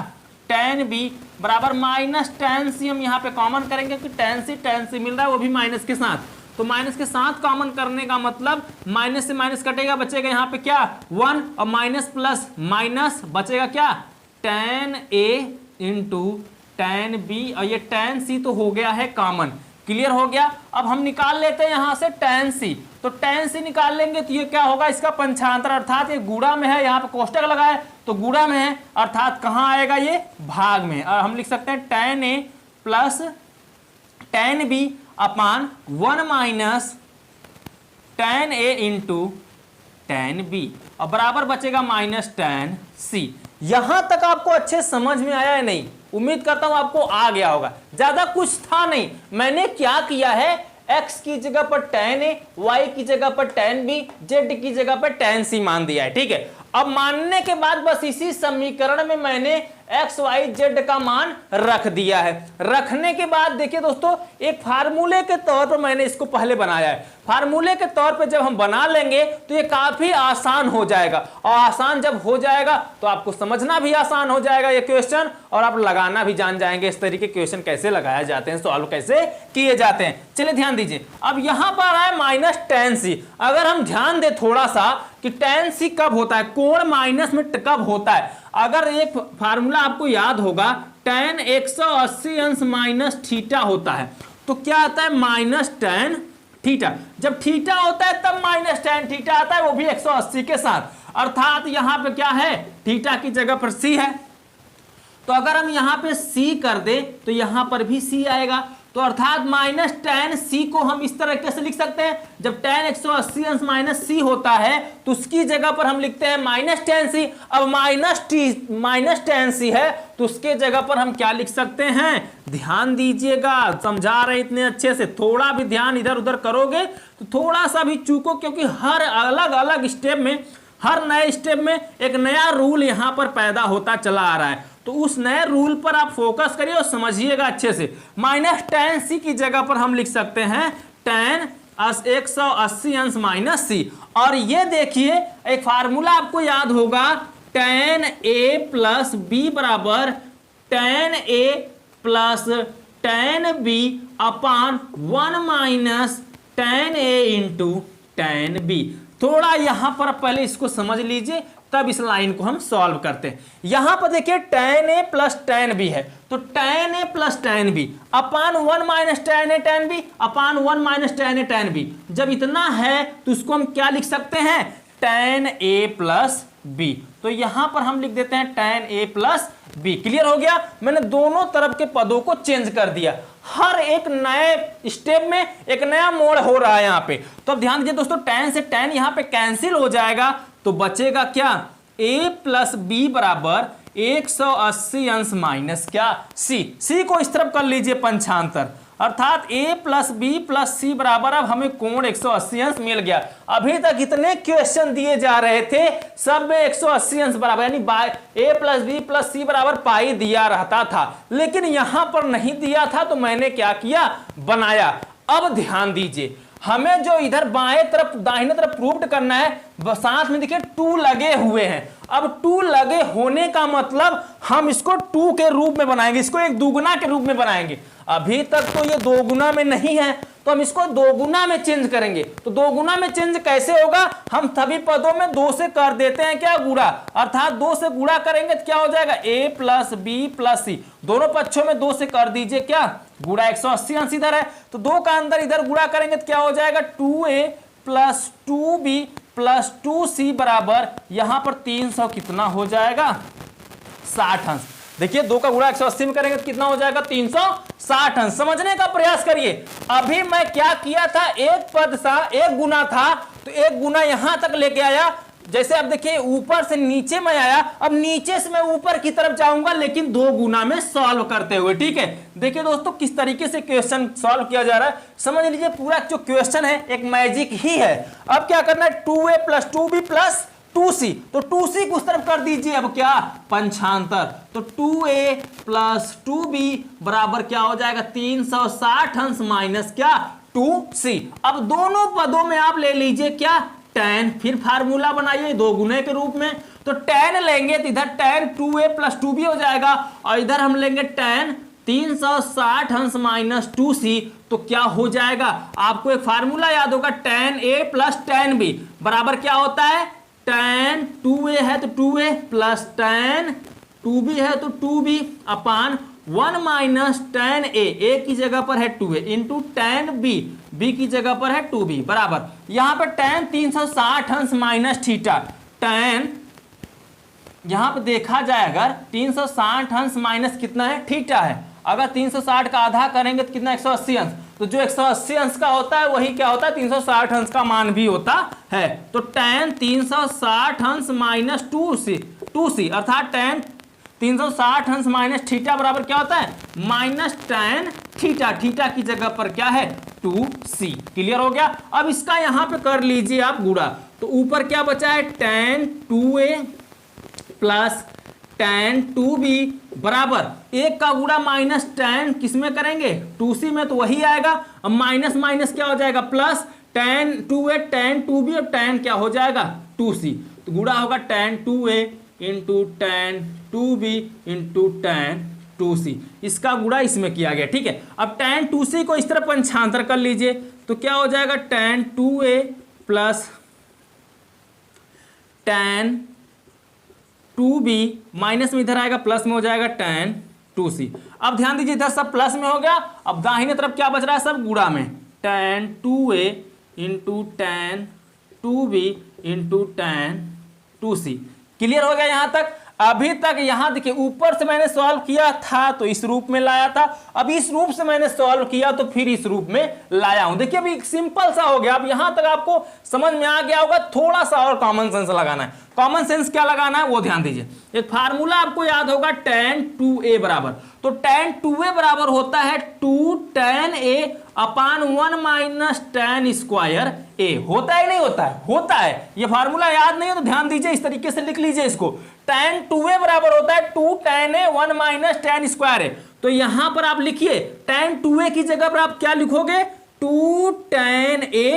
tan b बराबर माइनस tan c। हम यहाँ पे कॉमन करेंगे कि tan c मिल रहा है वो भी माइनस के साथ। तो माइनस के साथ कॉमन करने का मतलब माइनस से माइनस कटेगा, बचेगा यहाँ पे क्या 1, और माइनस प्लस माइनस बचेगा क्या, tan a into tan b, और ये tan c तो हो गया है कॉमन। क्लियर हो गया। अब हम निकाल लेते हैं यहाँ से tan c, तो tan c निकाल लेंगे तो ये क्या होगा, इसका पंचांतर, अर्थात ये गुणा में है, यहाँ पे कोष्टक लगा है तो गुणा में है, अर्थात कहाँ आएगा ये भाग में। और हम लिख सकते हैं tan a plus tan b upon 1 minus tan a into tan b, और बराबर बचेगा माइनस tan c। यहां तक आपको अच्छे समझ में आया है नहीं? उम्मीद करता हूं आपको आ गया होगा। ज्यादा कुछ था नहीं, मैंने क्या किया है, x की जगह पर tan a, y की जगह पर tan b, z की जगह पर tan c मान दिया है, ठीक है। अब मानने के बाद बस इसी समीकरण में मैंने एक्स वाई जेड का मान रख दिया है। रखने के बाद देखिए दोस्तों, एक फार्मूले के तौर पर मैंने इसको पहले बनाया है। फार्मूले के तौर पर जब हम बना लेंगे तो ये काफी आसान हो जाएगा, और आसान जब हो जाएगा तो आपको समझना भी आसान हो जाएगा ये क्वेश्चन, और आप लगाना भी जान जाएंगे इस तरीके क्वेश्चन कैसे लगाए जाते हैं, सॉल्व कैसे किए जाते हैं। चलिए ध्यान दीजिए, अब यहां पर आए माइनस tan c। अगर हम ध्यान दें थोड़ा सा कि tan c कब होता है, कोण माइनस में कब होता है। अगर एक फार्मूला आपको याद होगा, tan 180 अंश माइनस थीटा होता है तो क्या आता है माइनस tan थीटा। जब थीटा होता है तब माइनस tan थीटा आता है, वो भी 180 के साथ। अर्थात यहां पे क्या है, थीटा की जगह पर c है, तो अगर हम यहां पे c कर दे तो यहां पर भी c आएगा। तो अर्थात माइनस tan c को हम इस तरह से लिख सकते हैं, जब tan 180 अंश माइनस c होता है तो उसकी जगह पर हम लिखते हैं माइनस tan c। अब माइनस tan c है तो उसके जगह पर हम क्या लिख सकते हैं, ध्यान दीजिएगा, समझा रहे इतने अच्छे से, थोड़ा भी ध्यान इधर उधर करोगे तो थोड़ा सा भी चूको, क्योंकि हर अलग अलग स्टेप में, हर नए स्टेप में एक नया रूल यहां पर पैदा होता चला आ रहा है। तो उस नए रूल पर आप फोकस करिए और समझिएगा अच्छे से। माइनस tan c की जगह पर हम लिख सकते हैं tan 180 अंश माइनस c। और ये देखिए एक फार्मूला आपको याद होगा, tan a प्लस बी बराबर tan a plus tan b upon 1 minus tan a into tan b। थोड़ा यहां पर पहले इसको समझ लीजिए, तब इस लाइन को हम सॉल्व करते हैं। यहां पर देखिए tan a plus tan b है, तो tan a plus tan b upon 1 minus tan a tan b upon 1 minus tan a tan b। जब इतना है तो उसको हम क्या लिख सकते हैं, tan a प्लस b। तो यहां पर हम लिख देते हैं tan a plus b। Clear हो गया, मैंने दोनों तरफ के पदों को चेंज कर दिया, हर एक नए स्टेप में एक नया मोड़ हो रहा है यहाँ पे। तो अब ध्यान दीजिए दोस्तों, tan से tan यहाँ पे कैंसिल हो जाएगा तो बचेगा क्या, a प्लस बी बराबर 180 अंश माइनस क्या c को इस तरफ कर लीजिए पंचांतर, अर्थात a plus B plus C बराबर, अब हमें कोण 180 अंश मिल गया। अभी तक इतने क्वेश्चन दिए जा रहे थे सब में 180 अंश बराबर, यानी a plus B plus C बराबर पाई दिया रहता था, लेकिन यहां पर नहीं दिया था तो मैंने क्या किया, बनाया। अब ध्यान दीजिए, हमें जो इधर बाएं तरफ दाहिने तरफ प्रूव्ड करना है, साथ में देखिए 2 लगे हुए हैं। अब 2 लगे होने का मतलब हम इसको 2 के रूप में बनाएंगे, इसको एक दुगुना के रूप में बनाएंगे। अभी तक तो ये 2 गुना में नहीं है तो हम इसको 2 गुना में चेंज करेंगे। तो 2 गुना में चेंज कैसे होगा, हम सभी पदों में 2 से कर देते हैं क्या, गुणा, अर्थात 2 से गुणा करेंगे तो क्या हो जाएगा, a प्लस बी प्लस सी, दोनों पक्षों में 2 से कर दीजिए क्या, गुणा। 180 अंश इधर है तो 2 का अंदर इधर गुणा करेंगे तो क्या हो जाएगा, 2a plus 2b plus 2c बराबर, यहां पर 300 कितना हो जाएगा, 60 अंश। देखिए 2 का गुणा 180 में करेंगे तो कितना हो जाएगा, 360 अंश। समझने का प्रयास करिए, अभी मैं क्या किया था, एक पद सा एक गुना था तो एक गुना यहां तक लेके आया। जैसे अब देखिए ऊपर से नीचे में आया, अब नीचे से मैं ऊपर की तरफ जाऊंगा लेकिन 2 गुना में सॉल्व करते हुए। ठीक है, देखिए दोस्तों किस तरीके से क्वेश्चन सॉल्व किया जा रहा है, समझ लीजिए पूरा जो क्वेश्चन है एक मैजिक ही है। अब क्या करना है, 2a plus 2b plus 2c, तो 2c को उस तरफ कर दीजिए, अब क्या, पंचांतर, तो 2a प्लस 2b बराबर क्या हो जाएगा, 360 अंश माइनस क्या, 2c। अब दोनों पदों में आप ले लीजिए क्या, tan, फिर फार्मूला बनाइए 2 गुने के रूप में, तो tan लेंगे तो इधर tan 2a प्लस 2b हो जाएगा, और इधर हम लेंगे tan 360 अंश माइनस 2c, तो क्या हो जाएगा, आपको एक फार्मूला याद होगा, tan a plus tan b बराबर क्या होता है, tan 2a है तो 2a प्लस tan 2b है तो 2b upon 1 minus tan a की जगह पर है 2a इंटू tan b की जगह पर है 2b बराबर, यहां पर tan 360 अंश माइनस थीटा, tan यहां पर देखा जाए अगर 360 अंश माइनस कितना है, थीटा है। अगर 360 का आधा करेंगे तो कितना, 180 अंश, तो जो 180 अंश का होता है वही क्या होता है, 360 अंश का मान भी होता है। तो tan 360 अंश माइनस 2c अर्थात tan 360 अंश माइनस थीटा बराबर क्या होता है, माइनस tan थीटा, थीटा की जगह पर क्या है, 2c। क्लियर हो गया। अब इसका यहां पे कर लीजिए आप गुणा, तो ऊपर क्या बचा है, tan 2a plus tan 2b बराबर, एक का गुणा माइनस tan किसमें करेंगे, 2c में, तो वही आएगा। अब माइनस माइनस क्या हो जाएगा, plus tan 2a tan 2b और tan क्या हो जाएगा, 2c, तो गुणा होगा tan 2a into tan 2b into tan 2c, इसका गुणा इसमें किया गया। ठीक है, अब tan 2c को इस तरह पंचांतर कर लीजिए तो क्या हो जाएगा, tan 2a plus tan 2b minus में इधर आएगा प्लस में हो जाएगा tan 2c। अब ध्यान दीजिए इधर सब प्लस में हो गया, अब दाहिने तरफ क्या बच रहा है, सब गुणा में, tan 2a into tan 2b into tan 2c। Clear हो गया यहाँ तक। अभी तक यहाँ देखिए ऊपर से मैंने सॉल्व किया था तो इस रूप में लाया था, अब इस रूप से मैंने सॉल्व किया तो फिर इस रूप में लाया हूं। देखिए अभी सिंपल सा हो गया। अब यहां तक आपको समझ में आ गया होगा, थोड़ा सा और कॉमन सेंस लगाना है। कॉमन सेंस क्या लगाना है वो ध्यान दीजिए। एक फार्मूला आपको याद होगा tan 2a बराबर, तो tan 2a बराबर होता है 2 tan a upon 1 minus tan square a। होता है नहीं होता है? होता है। ये फार्मूला याद नहीं है तो ध्यान दीजिए, इस तरीके से लिख लीजिए इसको। tan 2a बराबर होता है 2 tan a 1 minus tan square a। तो यहां पर आप लिखिए tan 2a की जगह पर आप क्या लिखोगे, 2 tan a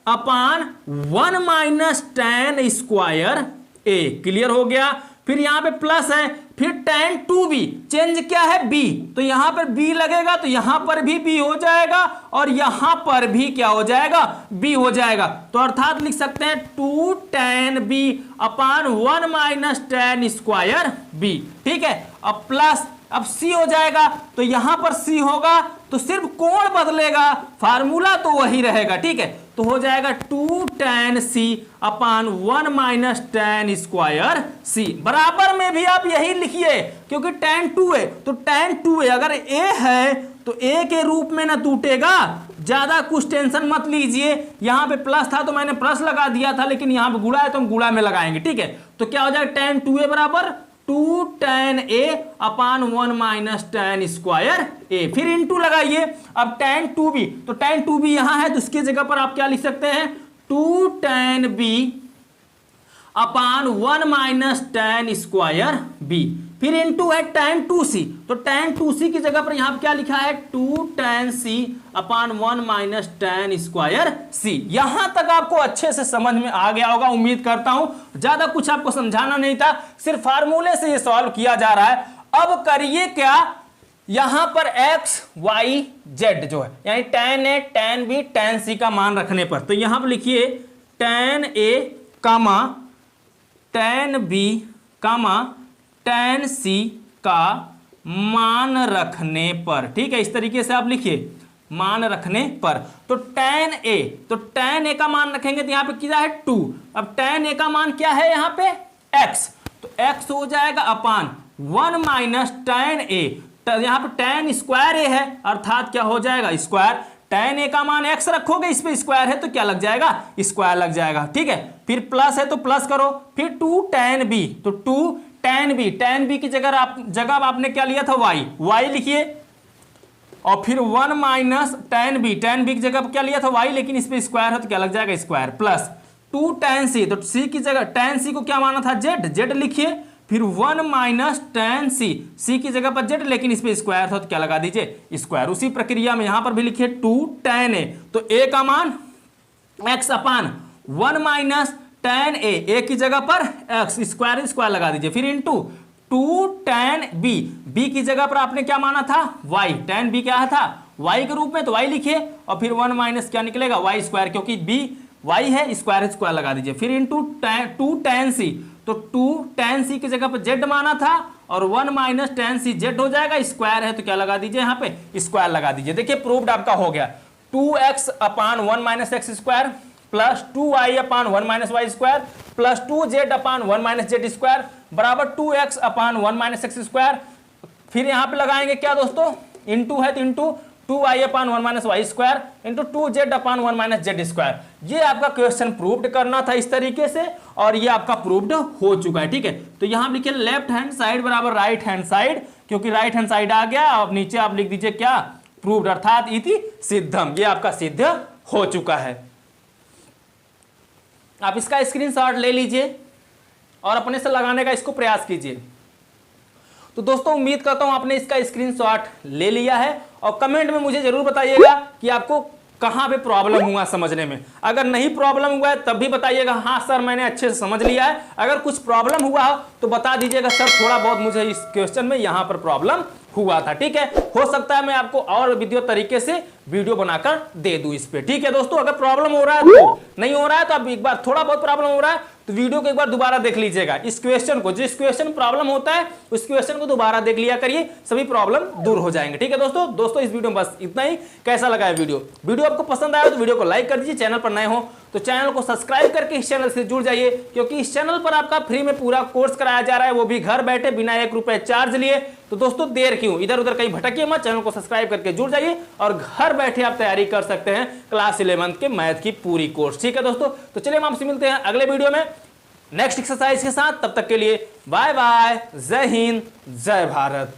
upon 1 minus tan square a। Clear हो गया। फिर यहां पे प्लस है, फिर tan 2b, चेंज क्या है b, तो यहां पर b लगेगा तो यहां पर भी b हो जाएगा और यहां पर भी क्या हो जाएगा, b हो जाएगा। तो अर्थात लिख सकते हैं 2 tan b अपान 1 माइनस tan स्क्वायर b। ठीक है, अब प्लस, अब c हो जाएगा तो यहां पर c होगा तो सिर्फ कोण बदलेगा, फार्मूला तो वही रहेगा। ठीक है, तो हो जाएगा 2 tan c अपान 1 माइनस tan स्क्वायर c। बराबर में भी आप यही लिखिए क्योंकि tan 2 है तो tan 2 अगर a है तो a के रूप में ना टूटेगा, ज्यादा कुछ टेंशन मत लीजिए। यहां पे प्लस था तो मैंने प्लस लगा दिया था, लेकिन यहां पे गुणा है तो हम गुणा में लगाएंगे। ठीक है, तो क्या हो जाएगा tan 2a बराबर 2 tan a upon 1 minus tan square a। फिर इंटू लगाइए, अब tan 2b, तो tan 2b यहां है तो इसकी जगह पर आप क्या लिख सकते हैं, 2 tan b अपान 1 माइनस tan स्क्वायर b। फिर इंटू है tan 2c, तो tan 2c की जगह पर यहां पर क्या लिखा है, 2 tan c अपान 1 माइनस tan स्क्वायर c। यहां तक आपको अच्छे से समझ में आ गया होगा, उम्मीद करता हूं। ज्यादा कुछ आपको समझाना नहीं था, सिर्फ फार्मूले से ये सॉल्व किया जा रहा है। अब करिए क्या, यहां पर x y z जो है यानी tan a tan b tan c का मान रखने पर, तो यहां पर लिखिए tan a comma tan b comma tan c का मान रखने पर। ठीक है, इस तरीके से आप लिखिए मान रखने पर। तो tan a का मान रखेंगे तो यहां पे क्या है 2। अब tan a का मान क्या है यहां पे x, तो x हो जाएगा अपान 1 माइनस tan a, यहां पे tan स्क्वायर a है अर्थात क्या हो जाएगा स्क्वायर। tan a का मान x रखोगे, इस पे स्क्वायर है तो क्या लग जाएगा, स्क्वायर लग जाएगा। ठीक है, फिर प्लस है तो प्लस करो, फिर 2 tan b, तो 2 tan b की जगह आपने क्या लिया था y लिखिए, और फिर 1 माइनस tan b की जगह पर क्या लिया था y, लेकिन इस पे स्क्वायर है तो क्या लग जाएगा स्क्वायर, प्लस 2 tan c, तो c की जगह tan c को क्या माना था z लिखिए, फिर 1 माइनस tan c की जगह पर z, लेकिन इस पे स्क्वायर था तो क्या लगा दीजिए स्क्वायर। उसी प्रक्रिया में यहां पर भी लिखिए 2 tan a, तो a का मान x upon 1 minus tan a की जगह पर x, स्क्वायर लगा दीजिए, फिर इंटू 2 tan b की जगह पर आपने क्या माना था y, tan b क्या था y के रूप में तो y लिखिए, और फिर 1 माइनस क्या निकलेगा y स्क्वायर, क्योंकि b y है स्क्वायर लगा दीजिए, फिर इंटू 2 tan c, तो 2 tan c की जगह पर z माना था और 1 माइनस tan c z हो जाएगा, स्क्वायर है तो क्या लगा दीजिए यहाँ पे स्क्वायर लगा दीजिए। देखिए प्रूव्ड आपका हो गया, 2x upon 1 minus x square plus 2y upon 1 minus y square plus 2z upon 1 minus z square बराबर 2x upon 1 minus x square. फिर यहाँ पे लगाएंगे क्या दोस्तों, इंटू है तो into 2y upon 1 minus y square into 2z upon 1 minus z square. ये आपका क्वेश्चन प्रूव्ड करना था इस तरीके से, और ये आपका प्रूव्ड हो चुका है। ठीक है, तो यहाँ लिखिए लेफ्ट हैंड साइड बराबर राइट हैंड साइड, क्योंकि राइट हैंड साइड आ गया। अब नीचे आप लिख दीजिए क्या, प्रूव्ड अर्थात इति सिद्धम, ये आपका सिद्ध हो चुका है। आप इसका स्क्रीनशॉट ले लीजिए और अपने से लगाने का इसको प्रयास कीजिए। तो दोस्तों उम्मीद करता हूं आपने इसका स्क्रीनशॉट ले लिया है, और कमेंट में मुझे जरूर बताइएगा कि आपको कहां पे प्रॉब्लम हुआ समझने में। अगर नहीं प्रॉब्लम हुआ है तब भी बताइएगा हाँ सर मैंने अच्छे से समझ लिया है। अगर कुछ प्रॉब्लम हुआ हो तो बता दीजिएगा सर थोड़ा बहुत मुझे इस क्वेश्चन में यहां पर प्रॉब्लम हुआ था। ठीक है, हो सकता है मैं आपको और विधिवत तरीके से वीडियो बनाकर दे दूं इस पे। ठीक है दोस्तों, अगर प्रॉब्लम हो रहा है तो, नहीं हो रहा है तो अब एक बार थोड़ा बहुत प्रॉब्लम हो रहा है तो वीडियो को एक बार दोबारा देख लीजिएगा। इस क्वेश्चन को, जिस क्वेश्चन प्रॉब्लम होता है उस क्वेश्चन को दोबारा देख लिया करिए, सभी प्रॉब्लम दूर हो जाएंगे। ठीक है दोस्तों इस वीडियो में बस इतना ही। कैसा लगा है वीडियो आपको पसंद आया तो वीडियो को लाइक कर दीजिए, चैनल पर नए हो तो चैनल को सब्सक्राइब करके इस चैनल से जुड़ जाइए, क्योंकि इस चैनल पर आपका फ्री में पूरा कोर्स कराया जा रहा है, वो भी घर बैठे बिना 1 रुपए चार्ज लिए। तो दोस्तों देर क्यों, इधर उधर कहीं भटकिए मत, चैनल को सब्सक्राइब करके जुड़ जाइए और घर बैठे आप तैयारी कर सकते हैं क्लास 11 के मैथ की पूरी कोर्स। ठीक है दोस्तों, तो चलिए हम आपसे मिलते हैं अगले वीडियो में नेक्स्ट एक्सरसाइज के साथ। तब तक के लिए बाय बाय, जय हिंद, जय भारत।